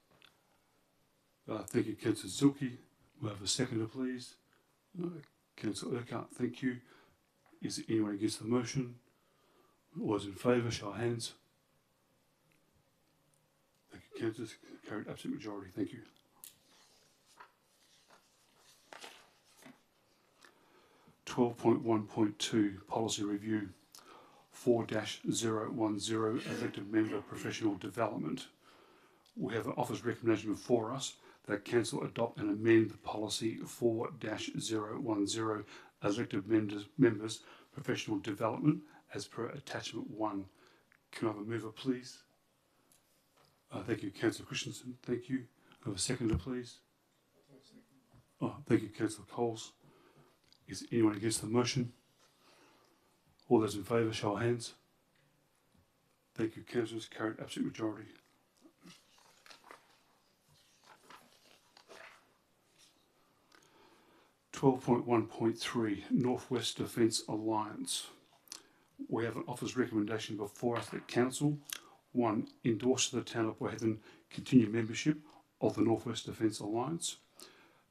Thank you, Councillor Zilke. We'll have a seconder, please. Councillor Urquhart, thank you. Is there anyone against the motion? All those in favour, show of hands. Thank you, councillors. Carried absolute majority. Thank you. (12.1.2) Policy Review 4-010 Elected Member Professional Development. We have an office recommendation before us that Council adopt and amend the Policy 4-010 Elected Members Professional Development as per Attachment 1. Can I have a mover, please? Thank you, Councillor Christensen. Thank you. I have a seconder, please. Thank you, Councillor Coles. Is anyone against the motion? All those in favour, show of hands. Thank you, councillors. Carried absolute majority. (12.1.3) Northwest Defence Alliance. We have an office recommendation before us that Council 1. Endorse the Town of Port Hedland continued membership of the Northwest Defence Alliance.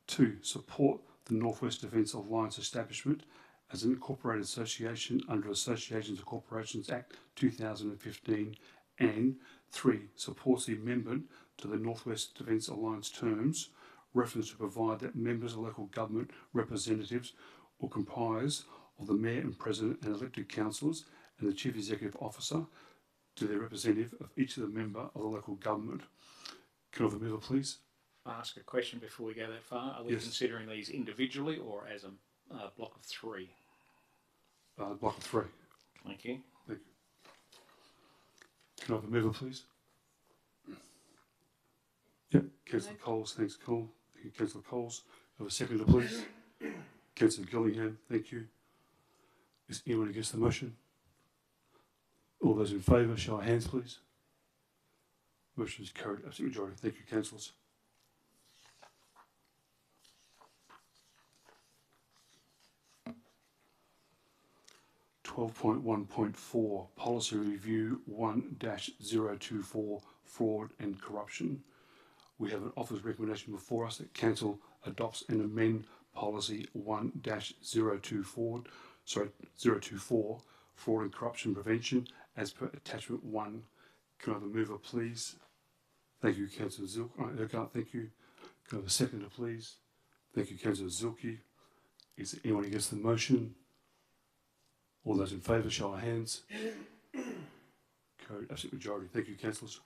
2. Support the Northwest Defence Alliance establishment as an incorporated association under Associations and Corporations Act 2015. And 3. Supports the amendment to the Northwest Defence Alliance terms, reference to provide that members of local government representatives will comprise of the Mayor and President and elected councillors and the Chief Executive Officer to the representative of each of the member of the local government. Can I have a mover, please? Ask a question before we go that far. Are we Yes. considering these individually or as a block of three? Block of 3. Thank you. Thank you. Can I have a mover, please? Yep, Councillor Coles, thanks, Cole. Thank you, Councillor Coles. Have a seconder, please. Councillor Gillingham, thank you. Is anyone against the motion? All those in favour, show of hands, please. Motion is carried, absolute majority. Thank you, councillors. (12.1.4) Policy Review 1-024 Fraud and Corruption. We have an officer's recommendation before us that Council adopts and amend Policy 1-024 Fraud and Corruption Prevention as per Attachment 1. Can I have a mover, please? Thank you, Councillor Zilke. Thank you. Can I have a seconder, please? Thank you, Councillor Zilke. Is there anyone against the motion? All those in favour, show of hands. Carried, absolute majority. Thank you, councillors.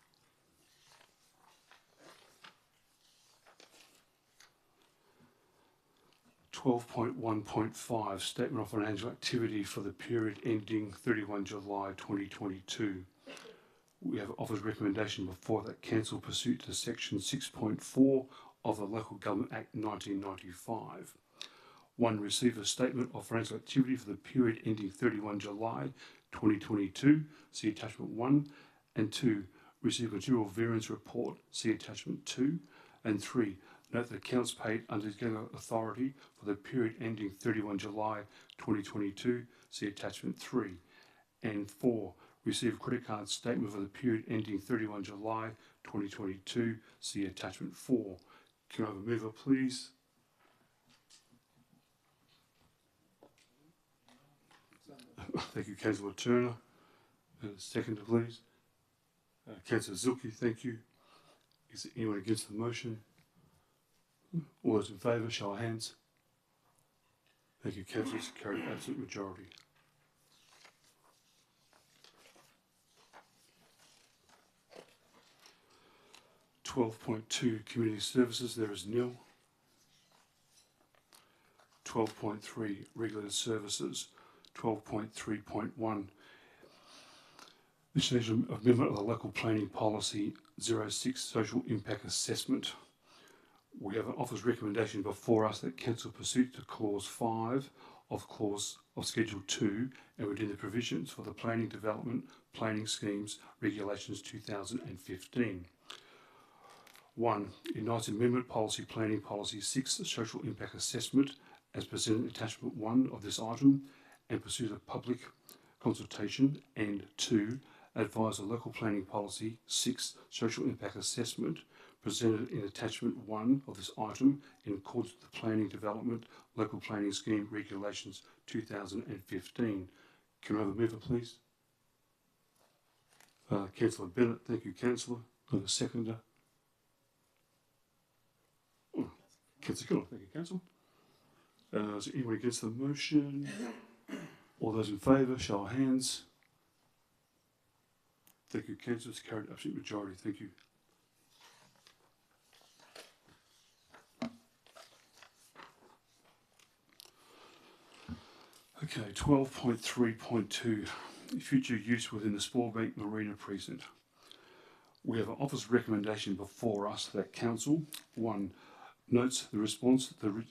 (12.1.5) Statement of financial activity for the period ending 31 July 2022. We have an officer's recommendation before that council pursuant to section 6.4 of the Local Government Act 1995. 1. Receive a statement of financial activity for the period ending 31 July 2022, see attachment 1, and 2. Receive material variance report, see attachment 2, and 3. Note that accounts paid under general authority for the period ending 31 July 2022, see attachment 3, and 4. Receive credit card statement for the period ending 31 July 2022, see attachment 4. Can I have a mover, please? Thank you, Councillor Turner. Seconder, please. Councillor Zilke, thank you. Is there anyone against the motion? All those in favour, show of hands. Thank you, councillors. Carried absolute majority. (12.2) Community Services, there is nil. 12.3 Regulated Services. 12.3.1 This is an amendment of the Local Planning Policy 06 Social Impact Assessment. We have an officer's recommendation before us that council pursuant to clause 5 of schedule 2 and within the provisions for the Planning Development Planning Schemes Regulations 2015. 1. Unites Amendment Policy Planning Policy 6 Social Impact Assessment as presented in attachment 1 of this item and pursue a public consultation, and 2. Advise the Local Planning Policy 6 Social Impact Assessment presented in attachment 1 of this item in accordance with the Planning Development Local Planning Scheme Regulations 2015. Can I have a mover, please? Councillor Bennett, thank you, Councillor. I have a seconder. Oh, Councillor Keller, thank you, Councillor. Is there anyone against the motion? All those in favour, show of hands. Thank you, councillors. Carried absolute majority. Thank you. Okay, 12.3.2 Future use within the Spallbank Marina Precinct. We have an officer's recommendation before us that council, 1. Notes the response to the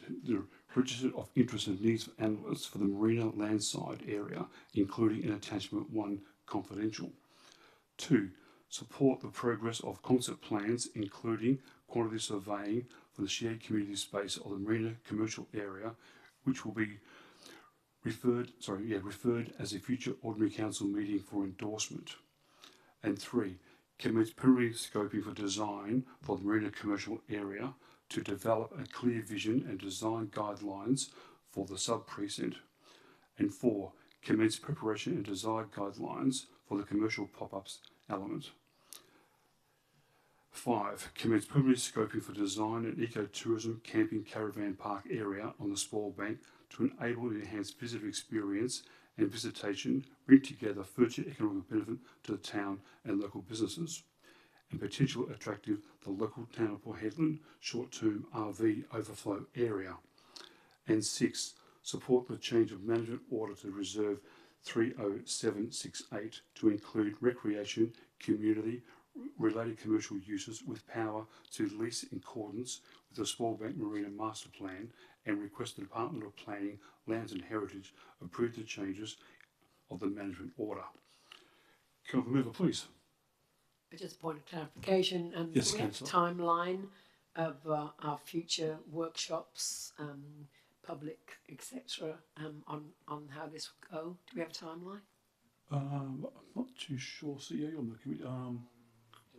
Register of Interest and Needs for Analysts for the Marina Landside area, including in attachment 1 confidential. 2. Support the progress of concept plans, including quantity surveying for the shared community space of the Marina commercial area, which will be referred as a future ordinary council meeting for endorsement. And 3. Commence preliminary scoping for design for the Marina commercial area to develop a clear vision and design guidelines for the sub-precinct. And 4. Commence preparation and design guidelines for the commercial pop-ups element. 5. Commence preliminary scoping for design and ecotourism camping caravan park area on the Spallbank to enable and enhance visitor experience and visitation bring together future economic benefit to the town and local businesses, and potentially attractive the local town of Port Hedland short-term RV overflow area. And 6, support the change of management order to Reserve 30768 to include recreation, community, related commercial uses with power to lease in accordance with the Smallbank Marina Master Plan, and request the Department of Planning, Lands and Heritage approve the changes of the management order. Can I have a member, please? Just a point of clarification, Yes, we have a Councillor. timeline of our future workshops, public, etc., on how this will go. Do we have a timeline? I'm not too sure, CEO, on the committee.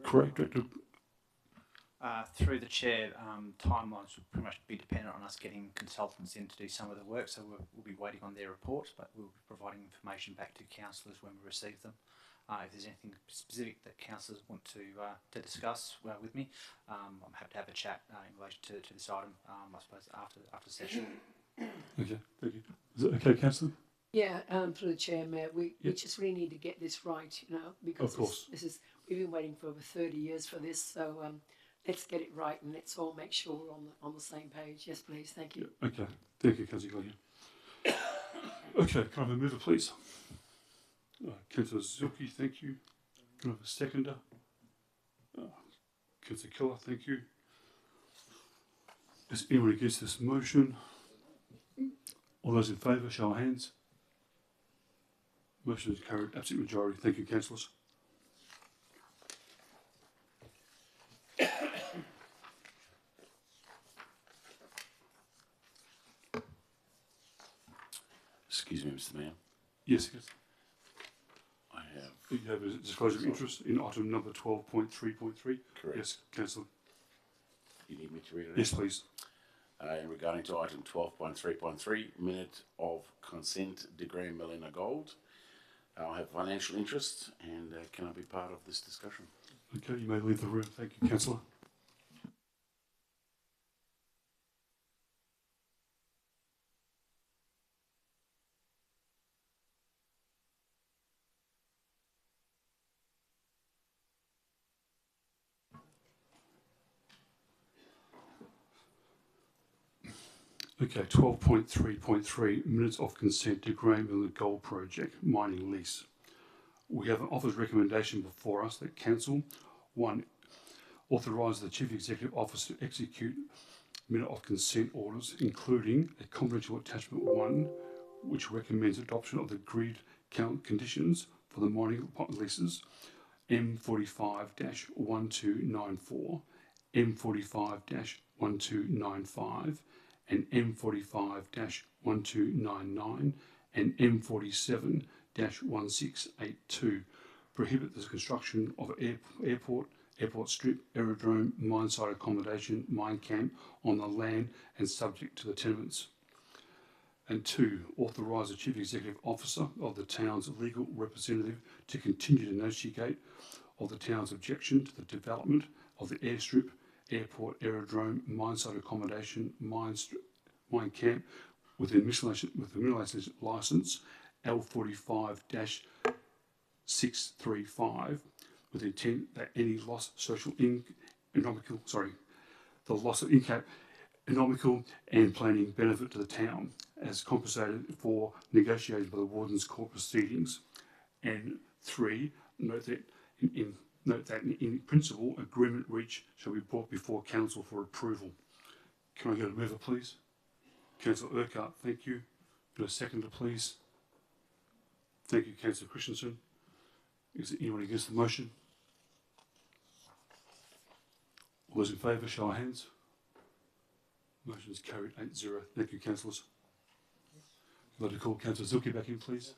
Correct, Director. Through the chair, timelines would pretty much be dependent on us getting consultants in to do some of the work, so we'll be waiting on their reports, but we'll be providing information back to councillors when we receive them. If there's anything specific that councillors want to discuss with me, I'm happy to have a chat in relation to this item, I suppose, after session. Okay, thank you. Is it okay, Councillor? Yeah, through the chair, Mayor, we Yep. just really need to get this right, you know, because Of course. this is, we've been waiting for over 30 years for this, so let's get it right and let's all make sure we're on the same page. Yes, please, thank you. Yeah, okay, thank you, Councillor Gallagher. Okay, can I have a mover, please? Councillor Zilke, thank you. Can I have a seconder? Councillor Keller, thank you. Is anyone against this motion? All those in favour, show of hands. Motion is carried, absolute majority. Thank you, councillors. Excuse me, Mr. Mayor. Yes, yes. I have. You have a disclosure of interest in item number 12.3.3? Correct. Yes, councillor. You need me to read it? Yes, please. In regarding to item 12.3.3, minute of consent, degree Melina Gold. I have financial interest, and can I be part of this discussion? Okay, you may leave the room. Thank you, councillor. Okay, 12.3.3, minutes of consent to Graham Miller Gold Project mining lease. We have an officer's recommendation before us that council, 1, authorise the Chief Executive Officer to execute minute of consent orders, including a confidential attachment 1, which recommends adoption of the agreed count conditions for the mining leases, M45-1294, M45-1295, and M45-1299 and M47-1682 prohibit the construction of airport strip, aerodrome, mine site accommodation, mine camp on the land and subject to the tenements. And 2, authorise the Chief Executive Officer of the town's legal representative to continue to negotiate of the town's objection to the development of the airstrip, airport, aerodrome, mine site accommodation, mine camp with the mineralisation licence L45-635 with the intent that any loss the loss of income, economical and planning benefit to the town as compensated for negotiated by the Warden's court proceedings. And 3, note that in principle, agreement reached shall be brought before council for approval. Can I get a mover, please? Councillor Urquhart, thank you. Get a seconder, please. Thank you, Councillor Christensen. Is there anyone against the motion? All those in favour, show of hands. Motion is carried 8-0. Thank you, councillors. I'd like to call Councillor Zilke back in, please.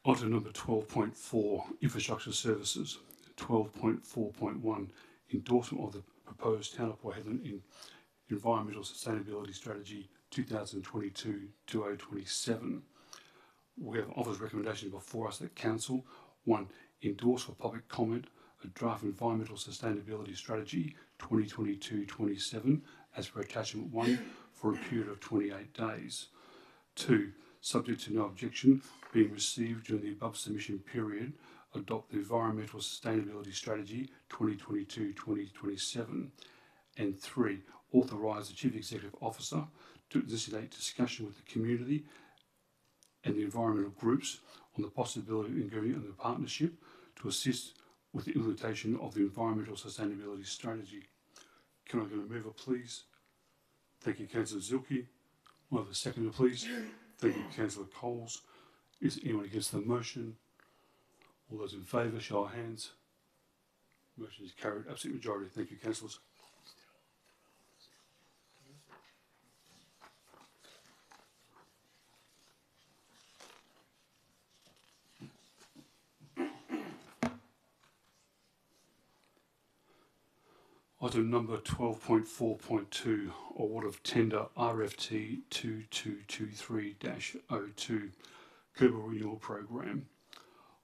Item number 12.4, infrastructure services. 12.4.1, endorsement of the proposed Town of Port Hedland in Environmental Sustainability Strategy 2022-2027. We have offered recommendation before us that Council, 1, endorse for public comment a draft Environmental Sustainability Strategy 2022-27 as per attachment 1 for a period of 28 days. 2, subject to no objection being received during the above submission period, adopt the Environmental Sustainability Strategy 2022-2027. And 3, authorise the Chief Executive Officer to designate discussion with the community and the environmental groups on the possibility of engaging in the partnership to assist with the implementation of the Environmental Sustainability Strategy. Can I get a mover, please? Thank you, Councillor Zilke. Will I have a seconder, please? Thank you, Councillor Coles. Is there anyone against the motion? All those in favour, show of hands. Motion is carried, absolute majority. Thank you, councillors. Item number 12.4.2, award of tender RFT 2223-02, Kerbal Renewal Program.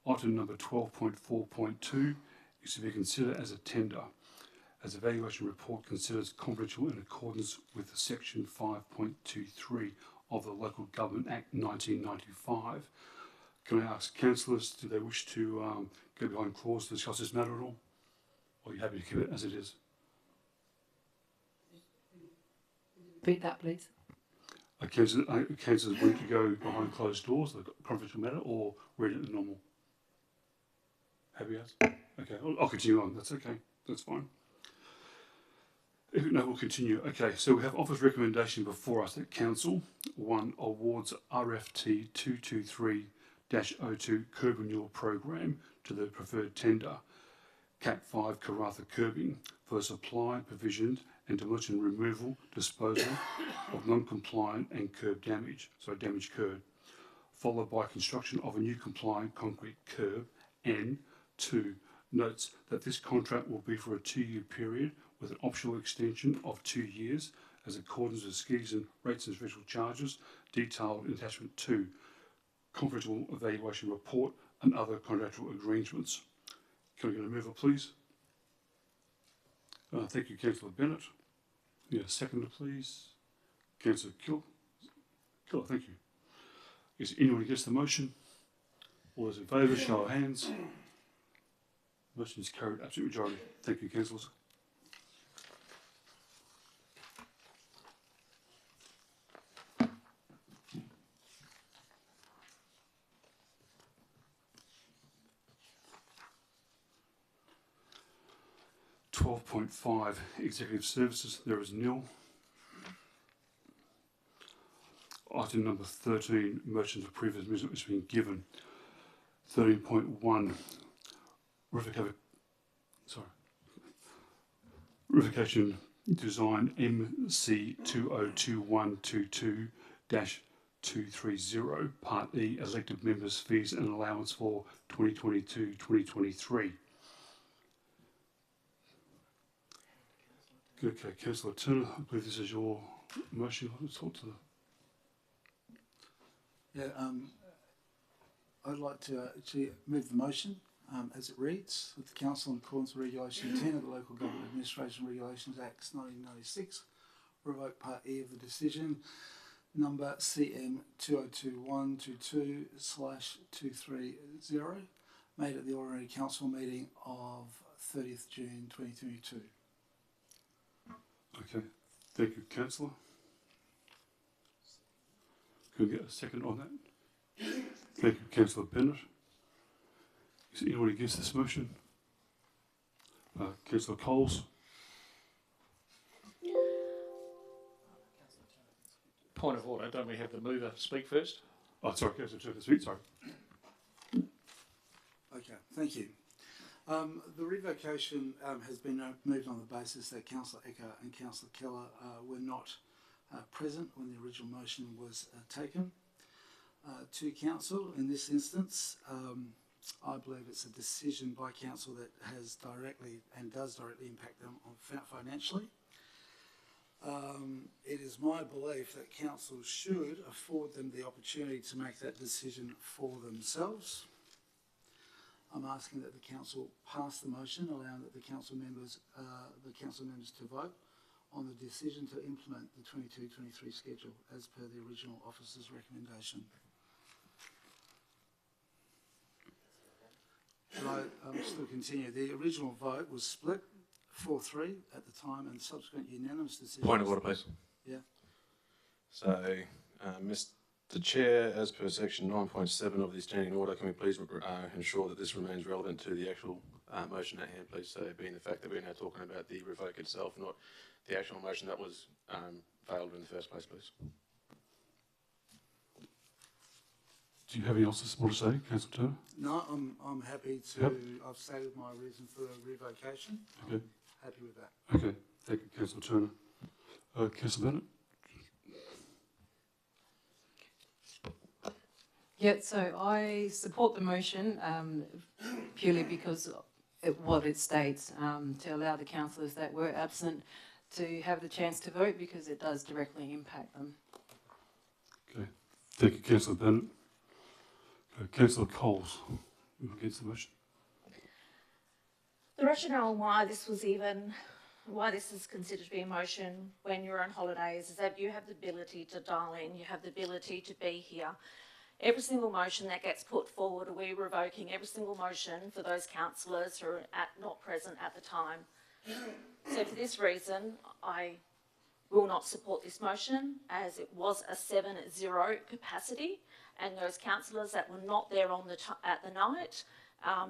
Item number 12.4.2 is to be considered as a tender, as evaluation report considers confidential in accordance with section 5.23 of the Local Government Act 1995. Can I ask councillors, do they wish to go behind clause to discuss this matter at all? Or are you happy to keep it as it is? Repeat that, please. Councillors want to go behind closed doors, the confidential matter, or read it normal? Happy as? Okay, I'll continue on. That's okay. That's fine. No, we'll continue. Okay, so we have office recommendation before us that Council 1 awards RFT 223-02 curb renewal program to the preferred tender, Cat 5 Karratha Curbing, for the supply, provision and demolition removal, disposal of non-compliant and curb damage, damaged curb, followed by construction of a new compliant concrete curb, and 2, notes that this contract will be for a 2-year period with an optional extension of 2 years as accordance with schemes and rates and special charges detailed in attachment 2, confidential evaluation report and other contractual arrangements. Can I get a mover, please? Thank you, Councillor Bennett. Yeah, seconder, please. Councillor Killer, thank you. Is anyone against the motion? All those in favour, show of hands. Motion is carried, absolute majority. Thank you, councillors. .5 Executive Services, there is nil. Item number 13, motions of previous measure which has been given. 13.1, Revocation Design MC 202122-230, Part E, Elected Members' Fees and Allowance for 2022-2023. Okay, Councillor Turner, I believe this is your motion. I'll talk to the... I'd like to actually move the motion as it reads, with the Council in accordance with Regulation 10 of the Local Government Administration Regulations Acts 1996, revoke Part E of the decision, number CM 202122/230, made at the ordinary council meeting of 30th June 2022. Okay, thank you, Councillor. Can we get a second on that? Thank you, Councillor Bennett. Is anyone against this motion? Councillor Coles. Point of order, don't we have the mover speak first? Oh, sorry, Councillor Turner, speak, sorry. Okay, thank you. The revocation has been moved on the basis that Councillor Eckert and Councillor Keller were not present when the original motion was taken to Council. In this instance, I believe it's a decision by council that has directly and does directly impact them on financially. It is my belief that council should afford them the opportunity to make that decision for themselves. I'm asking that the council pass the motion, allowing that the council members to vote on the decision to implement the 22-23 schedule as per the original officer's recommendation. Should I still continue? The original vote was split 4-3 at the time and subsequent unanimous decision. Point of order, please. Yeah. So, Mr. Chair, as per section 9.7 of the standing order, can we please ensure that this remains relevant to the actual motion at hand, please? So, being the fact that we're now talking about the revoke itself, not the actual motion that was failed in the first place, please. Do you have anything else more to say, Councillor Turner? No, I'm happy to. Yep. I've stated my reason for revocation. Okay. Happy with that. Okay, thank you, Councillor Turner. Councillor Bennett? Yeah, so I support the motion purely because what it states, to allow the councillors that were absent to have the chance to vote because it does directly impact them. Okay, thank you, Councillor Bennett. Councillor Coles, against the motion. The rationale why this is considered to be a motion when you're on holidays is that you have the ability to dial in, you have the ability to be here. Every single motion that gets put forward, we're revoking every single motion for those councillors who are not present at the time. So for this reason, I will not support this motion as it was a 7-0 capacity, and those councillors that were not there on at the night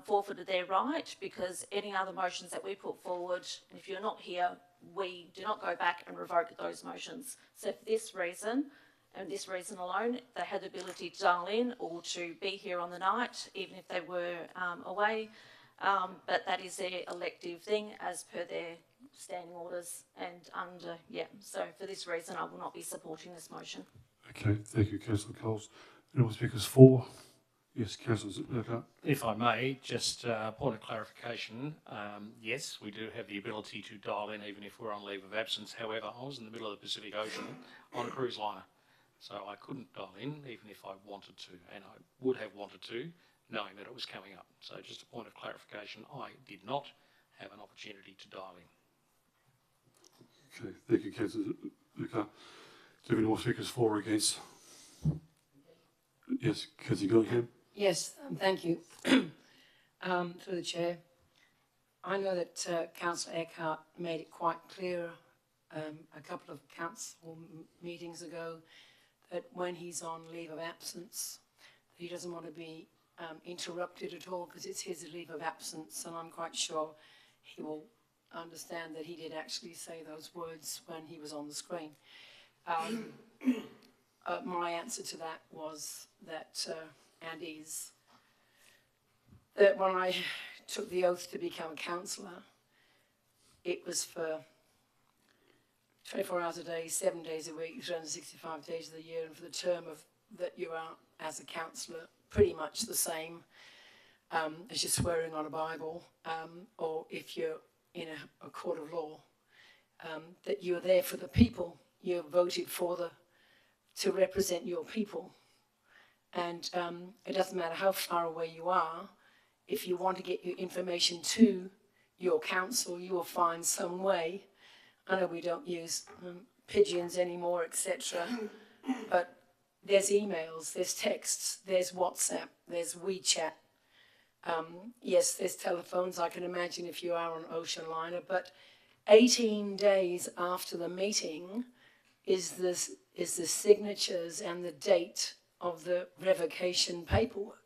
forfeited their right, because any other motions that we put forward, if you're not here, we do not go back and revoke those motions. So for this reason, and this reason alone, they had the ability to dial in or to be here on the night, even if they were away. But that is their elective thing as per their standing orders and under, yeah. So for this reason, I will not be supporting this motion. Okay, thank you, Councillor Coles. Any more speakers for? Yes, Councillor Urquhart. If I may, just a point of clarification. Yes, we do have the ability to dial in even if we're on leave of absence. However, I was in the middle of the Pacific Ocean on a cruise liner, so I couldn't dial in even if I wanted to, and I would have wanted to, knowing that it was coming up. So just a point of clarification, I did not have an opportunity to dial in. Okay, thank you, Councillor Urquhart. Do you have any more speakers for or against? Yes, Councillor Gillingham. Yes, thank you. Through the chair, I know that Councillor Urquhart made it quite clear a couple of council meetings ago that when he's on leave of absence, he doesn't want to be interrupted at all because it's his leave of absence, and I'm quite sure he will understand that he did actually say those words when he was on the screen. My answer to that was that, and is, that when I took the oath to become a councillor, it was for 24 hours a day, 7 days a week, 365 days of the year, and for the term of that you are as a councillor, pretty much the same as you're swearing on a Bible, or if you're in a court of law, that you're there for the people. You're voted for to represent your people. And it doesn't matter how far away you are, if you want to get your information to your council, you will find some way. I know we don't use pigeons anymore, etc. But there's emails, there's texts, there's WhatsApp, there's WeChat. Yes, there's telephones, I can imagine if you are on ocean liner, but 18 days after the meeting is the signatures and the date of the revocation paperwork.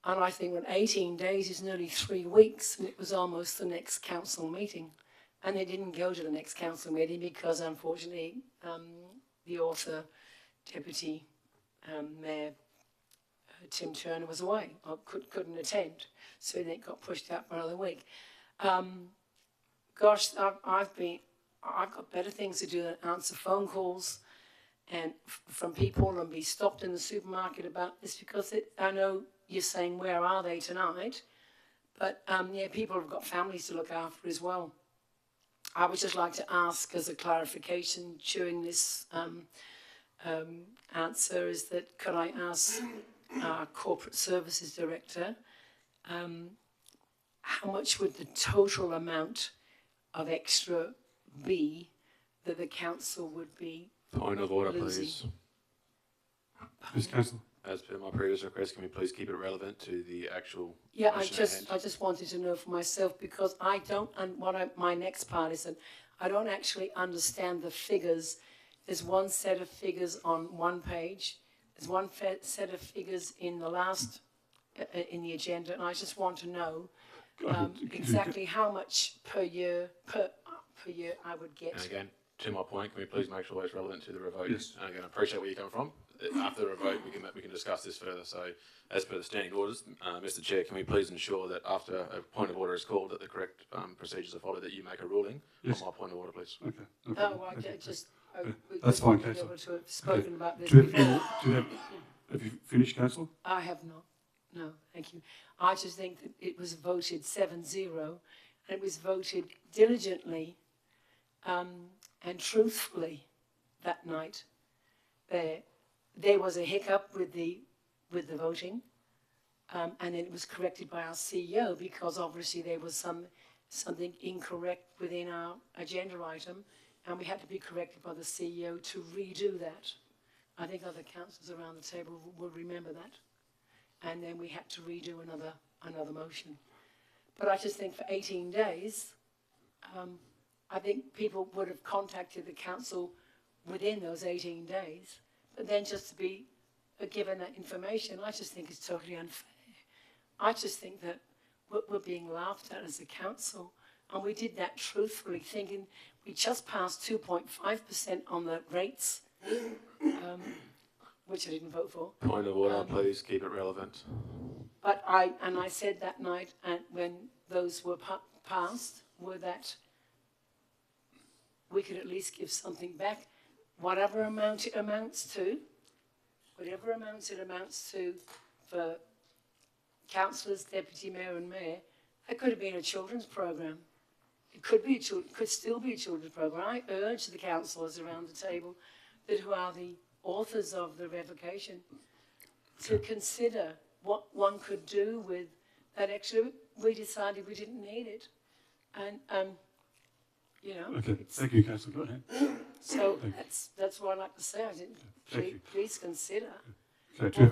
And I think when 18 days is nearly 3 weeks, and it was almost the next council meeting. And they didn't go to the next council meeting because, unfortunately, the author, Deputy Mayor Tim Turner was away or couldn't attend. So then it got pushed out for another week. Gosh, I've got better things to do than answer phone calls and from people and be stopped in the supermarket about this, because I know you're saying where are they tonight, but yeah, people have got families to look after as well. I would just like to ask as a clarification during this answer is that could I ask our Corporate Services Director how much would the total amount of extra be that the council would be Point of order, losing? please. Mr. Councillor. As per my previous request, can we please keep it relevant to the actual Yeah, motion at hand? I just wanted to know for myself because I don't, and my next part is that I don't actually understand the figures. There's one set of figures on one page. There's one set of figures in the last, in the agenda, and I just want to know exactly how much per year I would get. And again, to my point, can we please make sure it's relevant to the revote? Yes. And again, I appreciate where you're coming from. After the revote, we can discuss this further. So, as per the standing orders, Mr. Chair, can we please ensure that after a point of order is called, that the correct procedures are followed, that you make a ruling Yes. on my point of order, please? Okay. No Oh, problem. well, I Okay. just, That's fine, to be Councillor. able to have spoken about this Do you have, before. any more, have you finished, Councillor? I have not. No, thank you. I just think that it was voted 7-0, and it was voted diligently and truthfully that night. There was a hiccup with the voting, and it was corrected by our CEO because obviously there was something incorrect within our agenda item, and we had to be corrected by the CEO to redo that. I think other councillors around the table will remember that. And then we had to redo another motion. But I just think for 18 days, I think people would have contacted the council within those 18 days, but then just to be given that information, I just think it's totally unfair. I just think that we're being laughed at as a council, and we did that truthfully, thinking we just passed 2.5% on the rates, which I didn't vote for. Point of order, please keep it relevant. But I said that night, and when those were passed, were that we could at least give something back, whatever amount it amounts to, for councillors, deputy mayor and mayor. That could have been a children's programme. It could still be a children's programme. I urge the councillors around the table that who are the authors of the revocation to consider what one could do with that extra. We decided we didn't need it, and you know. Okay. Thank you, Councillor. Go ahead. So that's what I'd like to say. I didn't. Please consider. Okay. Do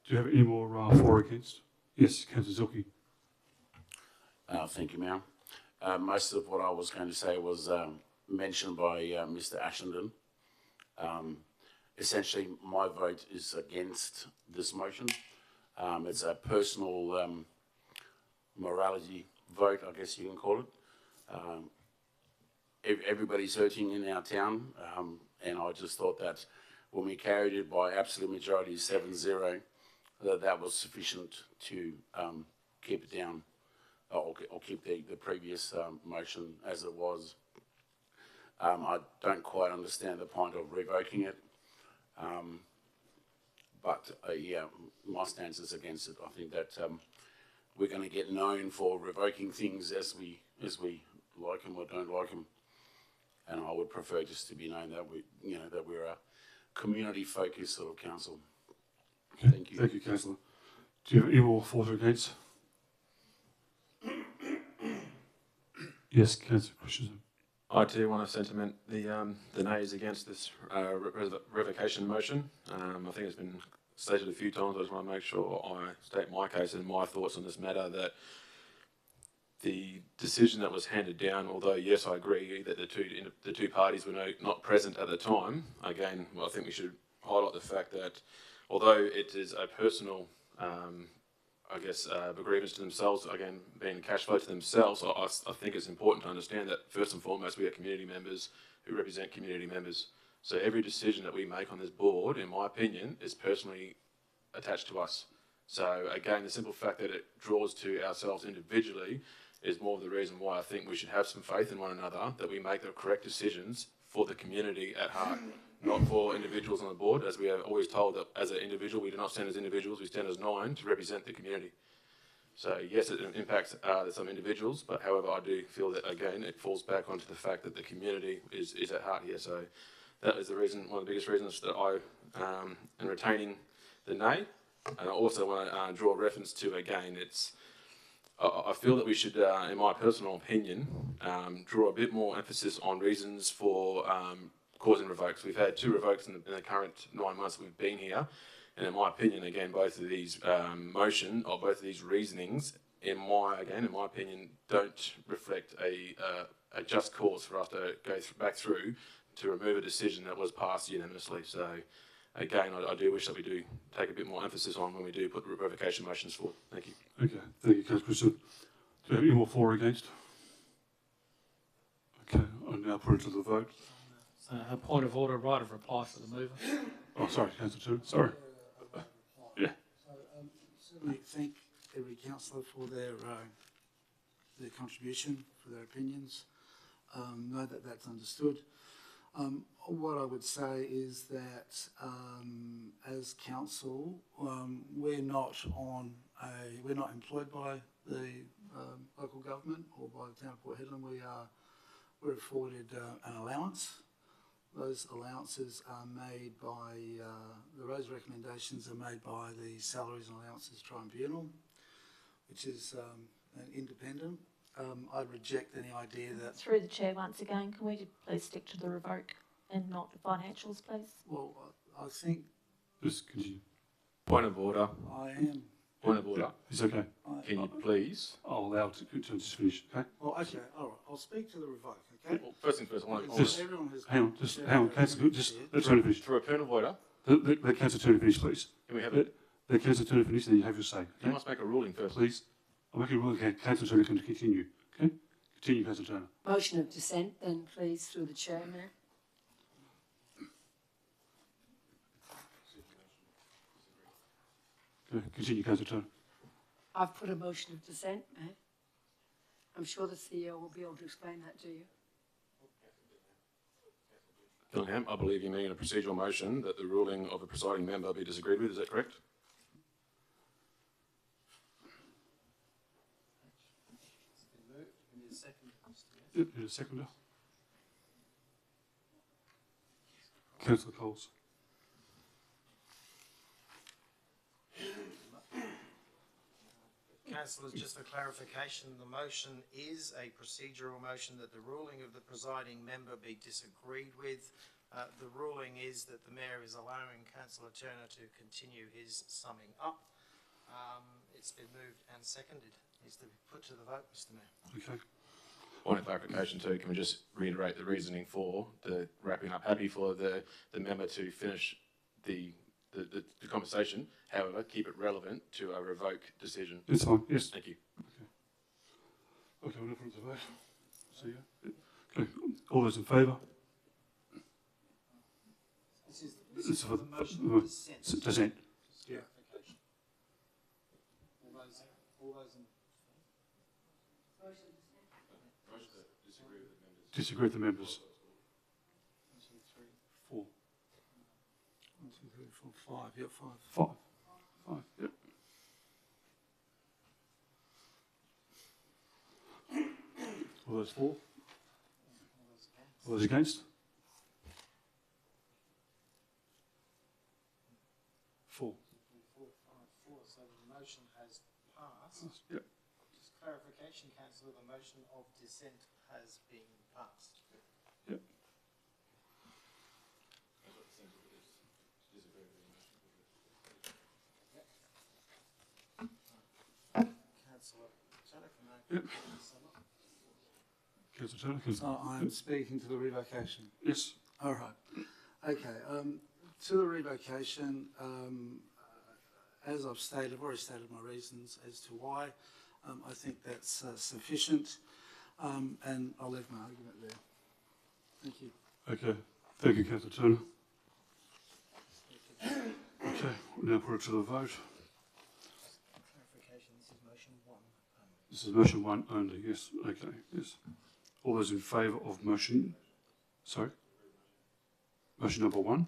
you have any more for or against? Yes, Councillor Zilke. Thank you, Mayor. Most of what I was going to say was mentioned by Mr. Ashenden. Essentially, my vote is against this motion. It's a personal morality vote, I guess you can call it. Everybody's hurting in our town, and I just thought that when we carried it by absolute majority 7-0, that was sufficient to keep it down, or keep the previous motion as it was. I don't quite understand the point of revoking it, but yeah, my stance is against it. I think that we're going to get known for revoking things as we like them or don't like them, and I would prefer just to be known that we're a community-focused sort of council. Okay. Thank you. Thank you, Councillor. Do you have any more for or against? Yes, Councillor Christensen. I too want to sentiment the nays against this revocation motion. I think it's been stated a few times. I just want to make sure I state my case and my thoughts on this matter, that the decision that was handed down, although yes, I agree that the two parties were not present at the time. Again, well, I think we should highlight the fact that although it is a personal, I guess, grievance to themselves, again, being cash flow to themselves, I think it's important to understand that first and foremost, we are community members who represent community members. So every decision that we make on this board, in my opinion, is personally attached to us. So again, the simple fact that it draws to ourselves individually is more of the reason why I think we should have some faith in one another, that we make the correct decisions for the community at heart. not for individuals on the board, as we are always told that as an individual, we do not stand as individuals, we stand as 9 to represent the community. So yes, it impacts some individuals, but however, I do feel that, again, it falls back onto the fact that the community is at heart here. So that is the reason, one of the biggest reasons that I am retaining the nay. And I also want to draw a reference to, again, I feel that we should, in my personal opinion, draw a bit more emphasis on reasons for causing revokes. We've had 2 revokes in the current 9 months that we've been here. And in my opinion, again, both of these both of these reasonings, in my opinion, don't reflect a just cause for us to go back through to remove a decision that was passed unanimously. So, again, I do wish that we do take a bit more emphasis on when we do put revocation motions forward. Thank you. Okay, thank you, Councillor Christian. Do you have any more for or against? Okay, I'll now put it to the vote. A point of order, right of reply for the mover. Oh, sorry, Councillor Turner, sorry. Yeah. Certainly thank every councillor for their contribution, for their opinions. Know that that's understood. What I would say is that as council, we're not employed by the local government or by the town of Port Hedland. We're afforded an allowance. Those allowances are made by, those recommendations are made by the Salaries and Allowances Tribunal, which is an independent. I'd reject any idea that... Through the chair once again, can we please stick to the revoke and not the financials, please? Well, I think... Just continue. Point of order. I am... Point of order. It's okay. Can you please... I'll allow it to just finish, okay? Well, okay, all right. I'll speak to the revoke, okay? Well, first things first, I want Just, everyone has... hang on, Councillor, just let Turner finish. Through a point of order. Let Councillor Turner finish, please. Can we have let Councillor Turner finish, then you have your say. Okay? You must make a ruling first. Please. I'll make a ruling, okay? Councillor Turner can continue, okay? Continue, Councillor Turner. Motion of dissent then, please, through the chair, Mayor. Okay, continue, Councillor Turner. I've put a motion of dissent, Mayor. I'm sure the CEO will be able to explain that to you. Gillingham, I believe you mean a procedural motion that the ruling of a presiding member be disagreed with. Is that correct? Yep, need a seconder. Councillor Coles. Councillors, just for clarification, the motion is a procedural motion that the ruling of the presiding member be disagreed with. The ruling is that the Mayor is allowing Councillor Turner to continue his summing up. It's been moved and seconded. Needs to be put to the vote, Mr Mayor. Okay. Point of clarification too, can we just reiterate the reasoning for the wrapping up? Happy for the member to finish the conversation, however, keep it relevant to a revoke decision. It's fine, yes. Thank you. Okay, we'll put it to the vote. See you. Okay, all those in favour? This is for the motion of dissent. Dissent. Yeah. All those in... Disagree with the members. 1, 2, 3, 4. 1, 2, 3, 4, 5. Yeah, 5. 5. Yep. All those for? All those against? 4. 4, 5, 4. So the motion has passed. Yep. Just clarification, Councillor, the motion of dissent has been passed. Yep. Councillor Turner, can I Yep. Councillor Turner, So I'm speaking to the revocation. yes. All right. Okay. To the revocation, as I've stated, I've already stated my reasons as to why. I think that's sufficient, and I'll leave my argument there. Thank you. Okay. Thank you, Councillor Turner. Okay, we'll now put it to the vote. Clarification, this is motion 1. This is motion 1 only, yes. Okay, yes. All those in favour of motion? Sorry? Motion number 1.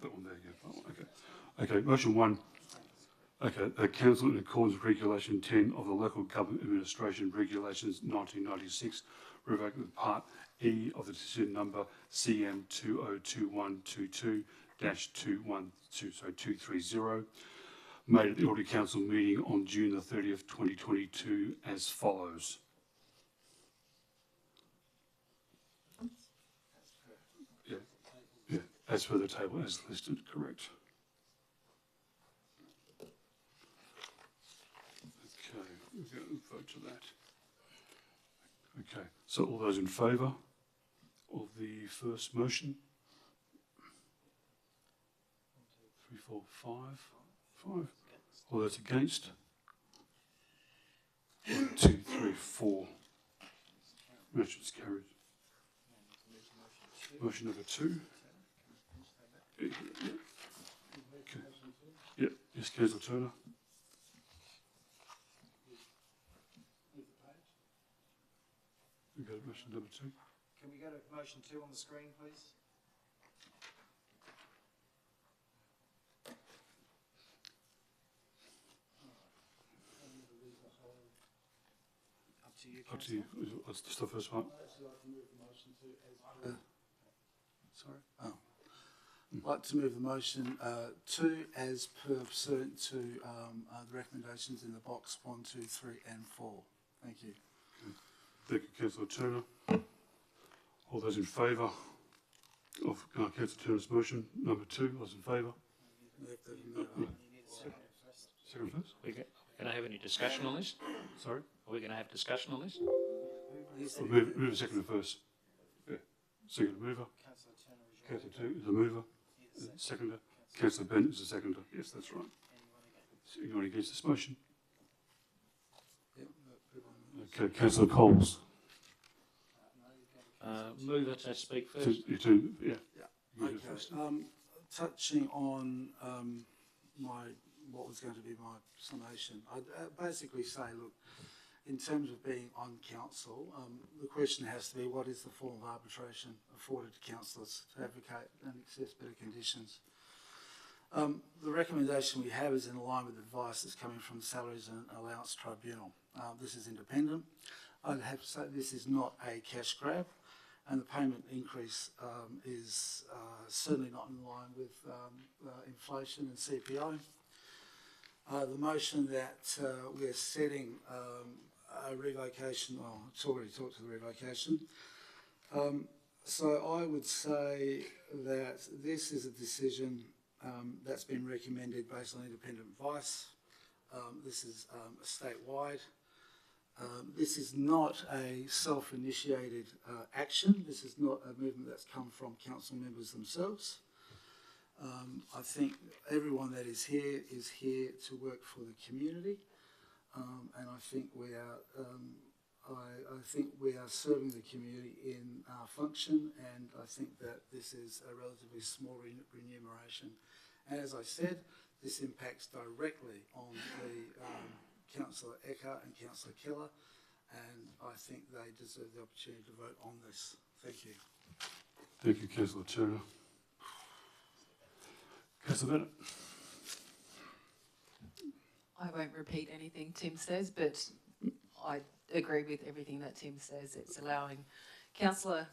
That one there, yeah. That one, okay. Okay, motion 1. Okay, the council in accordance with Regulation 10 of the Local Government Administration Regulations 1996, revoking Part E of the decision number CM 202122-230, made at the Alderley Council meeting on June the 30th, 2022, as follows. Yeah, as per the table as listed, correct. Okay, we'll go and vote to that. Okay, so all those in favour of the first motion? 3, 4, 5. 5. All those against? 1, 2, 3, 4. Motion's carried. Motion number 2. Yeah. Okay. Yeah. Yes, Councillor Turner. We go to motion number 2. Can we go to motion 2 on the screen, please? Up to you, Up to you. What's the first one? Sorry? Oh. I'd like to move the motion 2 as per pursuant to the recommendations in the box 1, 2, 3 and 4. Thank you. Thank you, Councillor Turner. All those in favour of Councillor Turner's motion, number 2, those in favour? Second first? We're going to have any discussion on this? Sorry? Are we going to have discussion on this? We'll move a second first. Yeah. Second mover. Councillor Turner is the mover. Seconder. Councillor Bennett is the seconder. Yes, that's right. So anyone against this motion? Okay, Councillor Coles. Move it to speak first. You do, yeah. Okay. Touching on what was going to be my summation, I'd basically say, look, in terms of being on council, the question has to be what is the form of arbitration afforded to councillors to advocate and access better conditions. The recommendation we have is in line with advice that's coming from the Salaries and Allowance Tribunal. This is independent. I'd have to say this is not a cash grab, and the payment increase is certainly not in line with inflation and CPI. The motion that we're setting a revocation, it's already talked to the revocation. So I would say that this is a decision that's been recommended based on independent advice. This is statewide. This is not a self-initiated action. This is not a movement that's come from council members themselves. I think everyone that is here to work for the community, and I think we are. I think we are serving the community in our function, and I think that this is a relatively small remuneration. And as I said, this impacts directly on the Councillor Eckhart and Councillor Keller, and I think they deserve the opportunity to vote on this. Thank you. Thank you, Councillor Turner. Councillor Bennett. I won't repeat anything Tim says, but I agree with everything that Tim says. It's allowing Councillor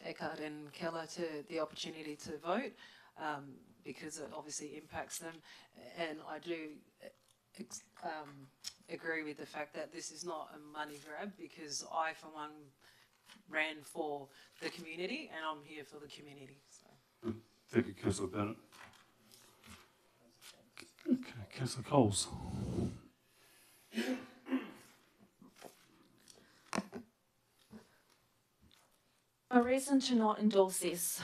Eckhart and Keller the opportunity to vote because it obviously impacts them, and I do agree with the fact that this is not a money grab, because I, for one, ran for the community and I'm here for the community. So. Thank you, Councillor Bennett. Okay, Councillor Coles. My reason to not endorse this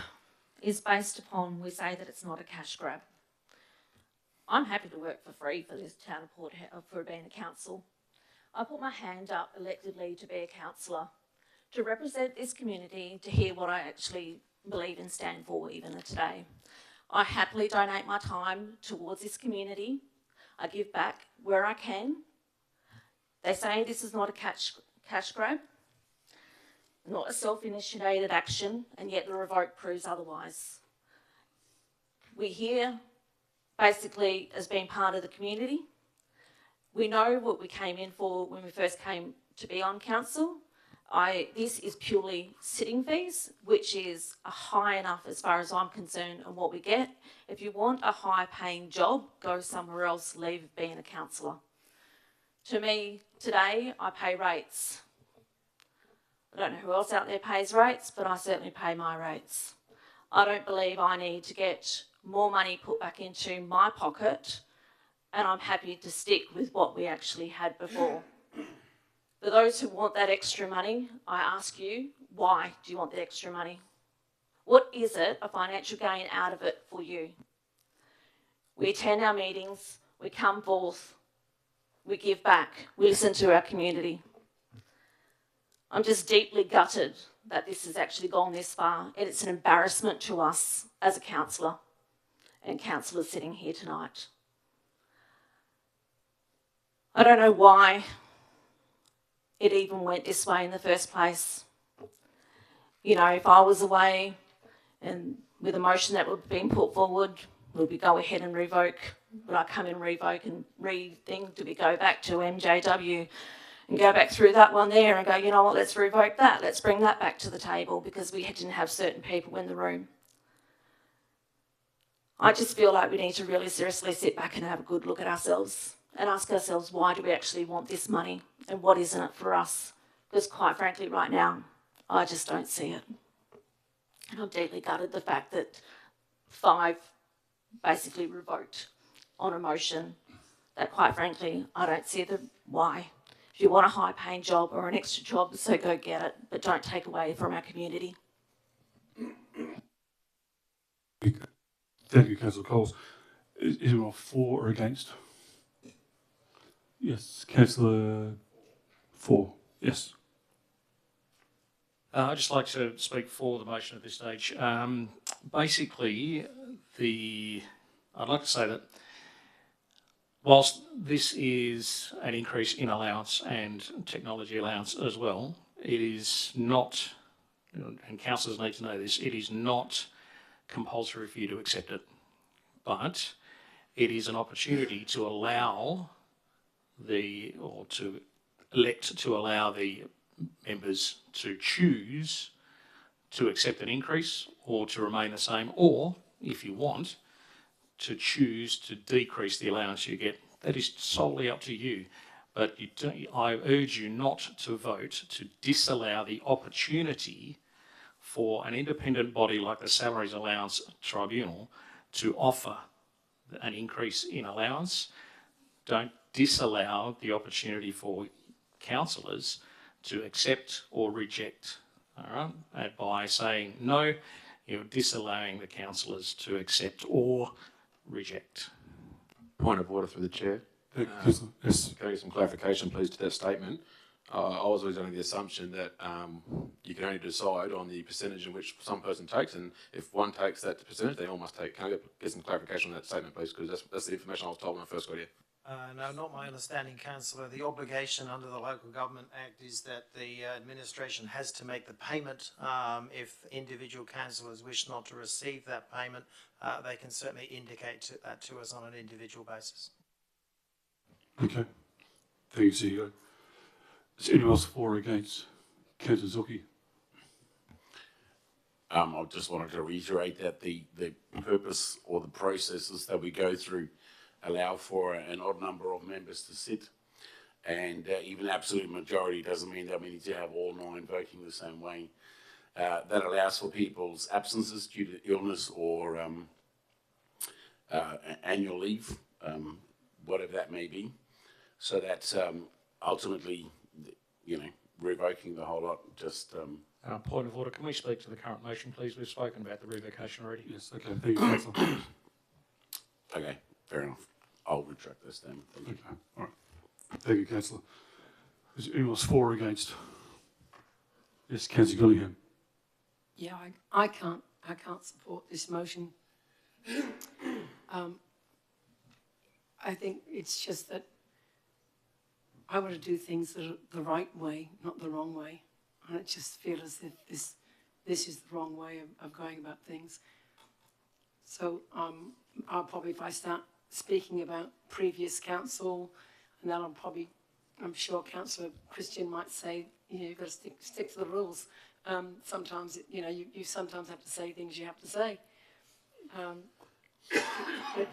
is based upon we say that it's not a cash grab. I'm happy to work for free for this town of Port for being a council. I put my hand up electedly to be a councillor, to represent this community, to hear what I actually believe and stand for even today. I happily donate my time towards this community. I give back where I can. They say this is not a cash grab, not a self-initiated action, and yet the revoke proves otherwise. We're here basically as being part of the community. We know what we came in for when we first came to be on council. This is purely sitting fees, which is high enough as far as I'm concerned on what we get. If you want a high paying job, go somewhere else, leave being a councillor. To me, today, I pay rates. I don't know who else out there pays rates, but I certainly pay my rates. I don't believe I need to get more money put back into my pocket, and I'm happy to stick with what we actually had before. For those who want that extra money, I ask you, why do you want the extra money? What is it, a financial gain out of it for you? We attend our meetings, we come forth, we give back, we listen to our community. I'm just deeply gutted that this has actually gone this far, and it's an embarrassment to us as a councillor and councillors sitting here tonight. I don't know why it even went this way in the first place. You know, if I was away and with a motion that would be put forward, would we go ahead and revoke? Would I come and revoke and rethink? Do we go back to MJW and go back through that one there and go, you know what, let's revoke that. Let's bring that back to the table because we didn't have certain people in the room. I just feel like we need to really seriously sit back and have a good look at ourselves and ask ourselves, why do we actually want this money and what is in it for us? Because quite frankly, right now, I just don't see it. And I'm deeply gutted the fact that 5 basically revoked on a motion that quite frankly, I don't see the why. If you want a high paying job or an extra job, so go get it, but don't take away from our community. Thank you, Councillor Coles. Is anyone for or against? Yes, Councillor For. Yes. I'd just like to speak for the motion at this stage. Basically, I'd like to say that whilst this is an increase in allowance and technology allowance as well, it is not, and councillors need to know this, it is not compulsory for you to accept it, but it is an opportunity to allow to elect to allow the members to choose to accept an increase or to remain the same, or if you want, to choose to decrease the allowance you get. That is solely up to you. But I urge you not to vote to disallow the opportunity for an independent body like the Salaries Allowance Tribunal to offer an increase in allowance. Don't disallow the opportunity for councillors to accept or reject, all right? By saying no, you're disallowing the councillors to accept or reject. Point of order through the chair. Yes. Can I get some clarification, please, to that statement? I was always under the assumption that you can only decide on the percentage in which some person takes, and if one takes that percentage, they all must take. Can I get some clarification on that statement, please? Because that's the information I was told when I first got here. No, not my understanding, Councillor. The obligation under the Local Government Act is that the administration has to make the payment. If individual councillors wish not to receive that payment, they can certainly indicate that to us on an individual basis. Okay. Thank you, CEO. Is anyone else for or against? Councillor Zucchi. I just wanted to reiterate that the purpose or the processes that we go through allow for an odd number of members to sit, and even absolute majority doesn't mean that we need to have all 9 voting the same way. That allows for people's absences due to illness or annual leave, whatever that may be. So that's ultimately, revoking the whole lot. Just point of order, can we speak to the current motion, please? We've spoken about the revocation already. Yes, okay. Thank you, Councillor. Okay, fair enough. I'll retract this then. Okay, all right. Thank you, Councillor. Is anyone else for or against? Yes, Councillor Gillingham. Yeah, I can't I think it's just that I want to do things the right way, not the wrong way. And I just feel as if this is the wrong way of going about things. So I'll probably, if I start speaking about previous council, and then I'm sure Councillor Christian might say, you've got to stick to the rules. Sometimes, you sometimes have to say things you have to say. But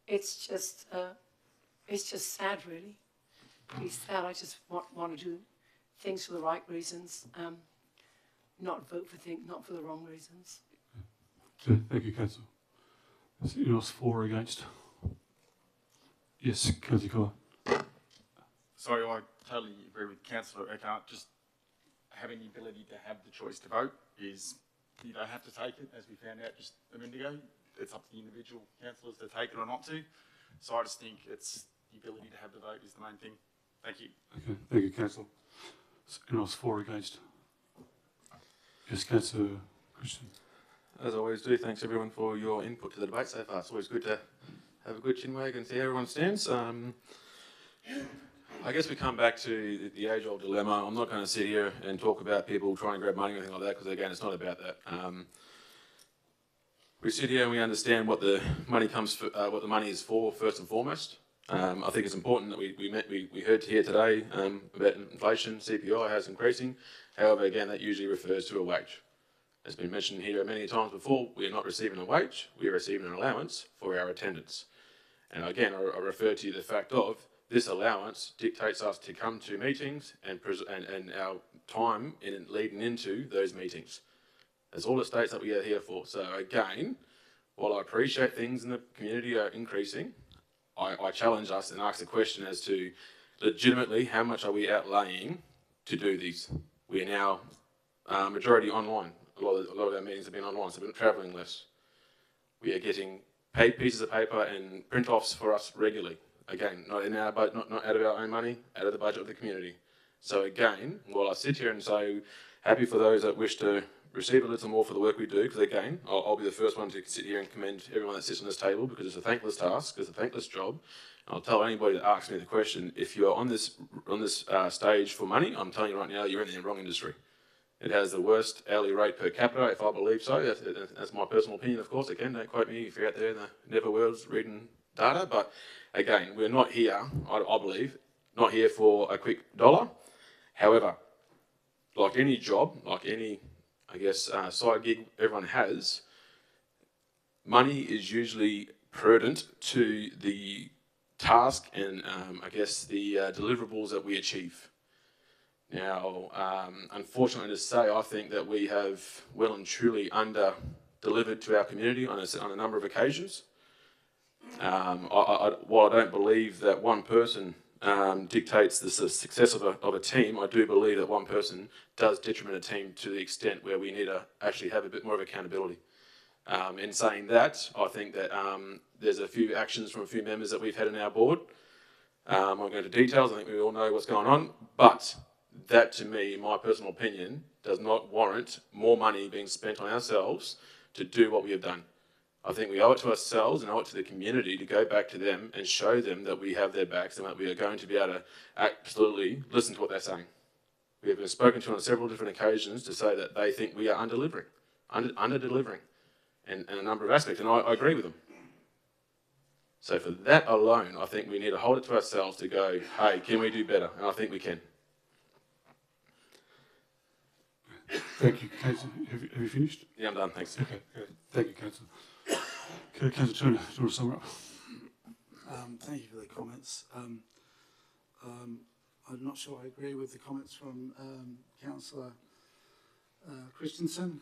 it's just sad, really. Pretty sad. I just want to do things for the right reasons, not vote not for the wrong reasons. Okay, thank you, Councillor. Is anyone else for or against? Yes, Councillor Cole. Sorry, I totally agree with Councillor Eckhart. Just having the ability to have the choice to vote is, you don't have to take it, as we found out just a minute ago. It's up to the individual councillors to take it or not to. So I just think it's the ability to have the vote is the main thing. Thank you. Okay, thank you, Councillor. Is anyone else for or against? Yes, Councillor Christian. As I always do, thanks everyone for your input to the debate so far. It's always good to have a good chinwag and see how everyone stands. I guess we come back to the age-old dilemma. I'm not going to sit here and talk about people trying to grab money or anything like that, because again, it's not about that. We sit here and we understand what the money what the money is for, first and foremost. I think it's important that we heard here today about inflation, CPI has increasing. However, again, that usually refers to a wage. As been mentioned here many times before, we are not receiving a wage, we are receiving an allowance for our attendance. And again, I refer to the fact of this allowance dictates us to come to meetings and our time in leading into those meetings. That's all it states that we are here for. So again, while I appreciate things in the community are increasing, I challenge us and ask the question as to legitimately how much are we outlaying to do these? We are now majority online. A lot of our meetings have been online, so we're travelling less. We are getting paid pieces of paper and print-offs for us regularly. Again, not in our not out of our own money, out of the budget of the community. So again, while I sit here and say happy for those that wish to receive a little more for the work we do, because again, I'll be the first one to sit here and commend everyone that sits on this table, because it's a thankless task, it's a thankless job. And I'll tell anybody that asks me the question, if you're on this stage for money, I'm telling you right now, you're in the wrong industry. It has the worst hourly rate per capita, if I believe so. That's my personal opinion, of course. Again, don't quote me if you're out there in the never worlds reading data. But again, we're not here, I believe, not here for a quick dollar. However, like any job, like any, I guess, side gig everyone has, money is usually prudent to the task and, I guess, the deliverables that we achieve. Now, unfortunately to say, I think that we have well and truly under-delivered to our community on a number of occasions. While I don't believe that one person dictates the success of a team, I do believe that one person does detriment a team to the extent where we need to actually have a bit more of accountability. In saying that, I think that there's a few actions from a few members that we've had in our board. I won't go into details, I think we all know what's going on, but that, to me, in my personal opinion, does not warrant more money being spent on ourselves to do what we have done. I think we owe it to ourselves and owe it to the community to go back to them and show them that we have their backs and that we are going to be able to absolutely listen to what they're saying. We have been spoken to on several different occasions to say that they think we are under-delivering in a number of aspects, and I agree with them. So for that alone, I think we need to hold it to ourselves to go, hey, can we do better? And I think we can. Thank you, Councillor. Have you finished? Yeah, I'm done, thanks. Okay, thank you, Councillor. Okay, Councillor Turner, do you want to sum up? Thank you for the comments. I'm not sure I agree with the comments from Councillor Christensen.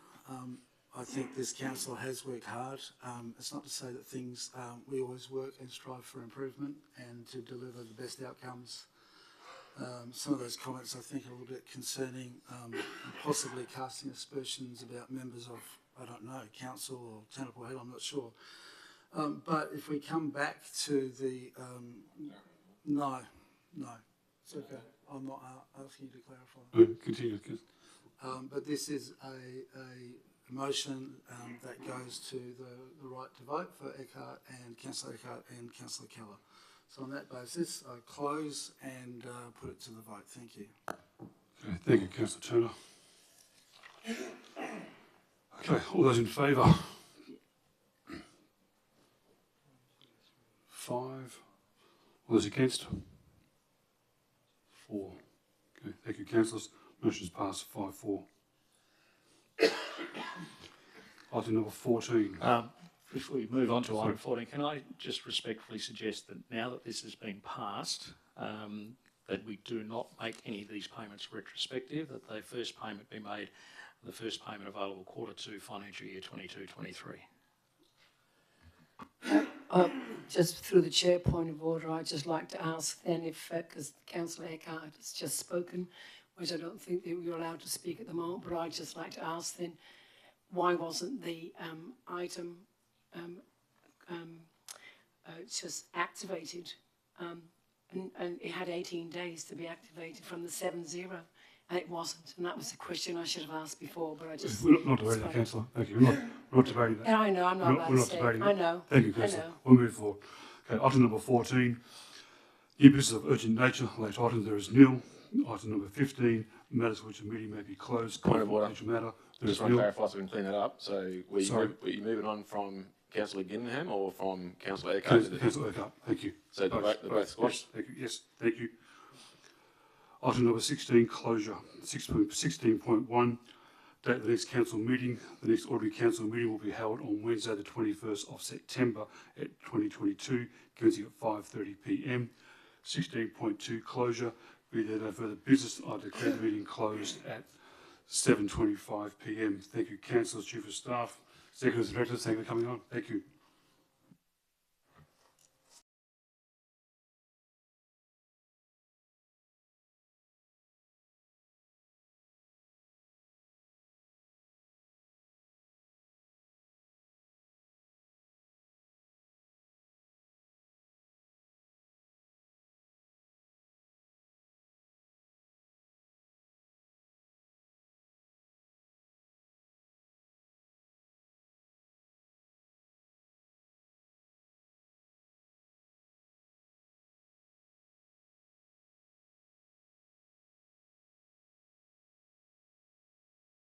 I think this council has worked hard. It's not to say that things, we always work and strive for improvement and to deliver the best outcomes. Some of those comments I think are a little bit concerning, and possibly casting aspersions about members of, I don't know, council or Town of Port Hedland, I'm not sure. But if we come back to the, no, it's okay. I'm not asking you to clarify. Continue. But this is a motion that goes to the right to vote for Eckhart and Councillor Eckhart and Councillor Keller. So on that basis, I close and put it to the vote. Thank you. Okay, thank you, Councillor Turner. Okay, all those in favour? 5. All those against? 4. Okay, thank you, councillors. Motion's passed 5-4. Item number 14. Before we move on to item 14, can I just respectfully suggest that now that this has been passed, that we do not make any of these payments retrospective, that the first payment be made, the first payment available Q2 financial year 22-23. Just through the chair point of order, I'd just like to ask then if, because Councillor Eckhart has just spoken, which I don't think that we're allowed to speak at the moment, but I'd just like to ask then, why wasn't the item just activated? And it had 18 days to be activated from the 7-0, and it wasn't. And that was the question I should have asked before, but I just... We're not debating that, Councillor. Thank you. We're not debating that. Yeah, I know, I'm not allowed to say. I know. Thank you, Councillor. We'll move forward. Okay, item number 14. New business of urgent nature. Late items, there is nil. Item number 15. Matters which a meeting may be closed. Point of order. Matter. There Just is want to nil. clarify so we can clean that up. So were you moving on from Councillor Ginningham or from Councillor Eckhart? Councillor Eckhart, thank you. So both squashed? Yes, thank you. Yes, thank you. Item number 16, closure. 16.1, date of the next council meeting. The next ordinary council meeting will be held on Wednesday the 21st of September at 2022, commencing at 5:30 p.m. 16.2, closure. Be there no further business, I declare the meeting closed at 7:25 p.m. Thank you, councillors, chief of staff, secretaries and directors, thank you for coming on. Thank you.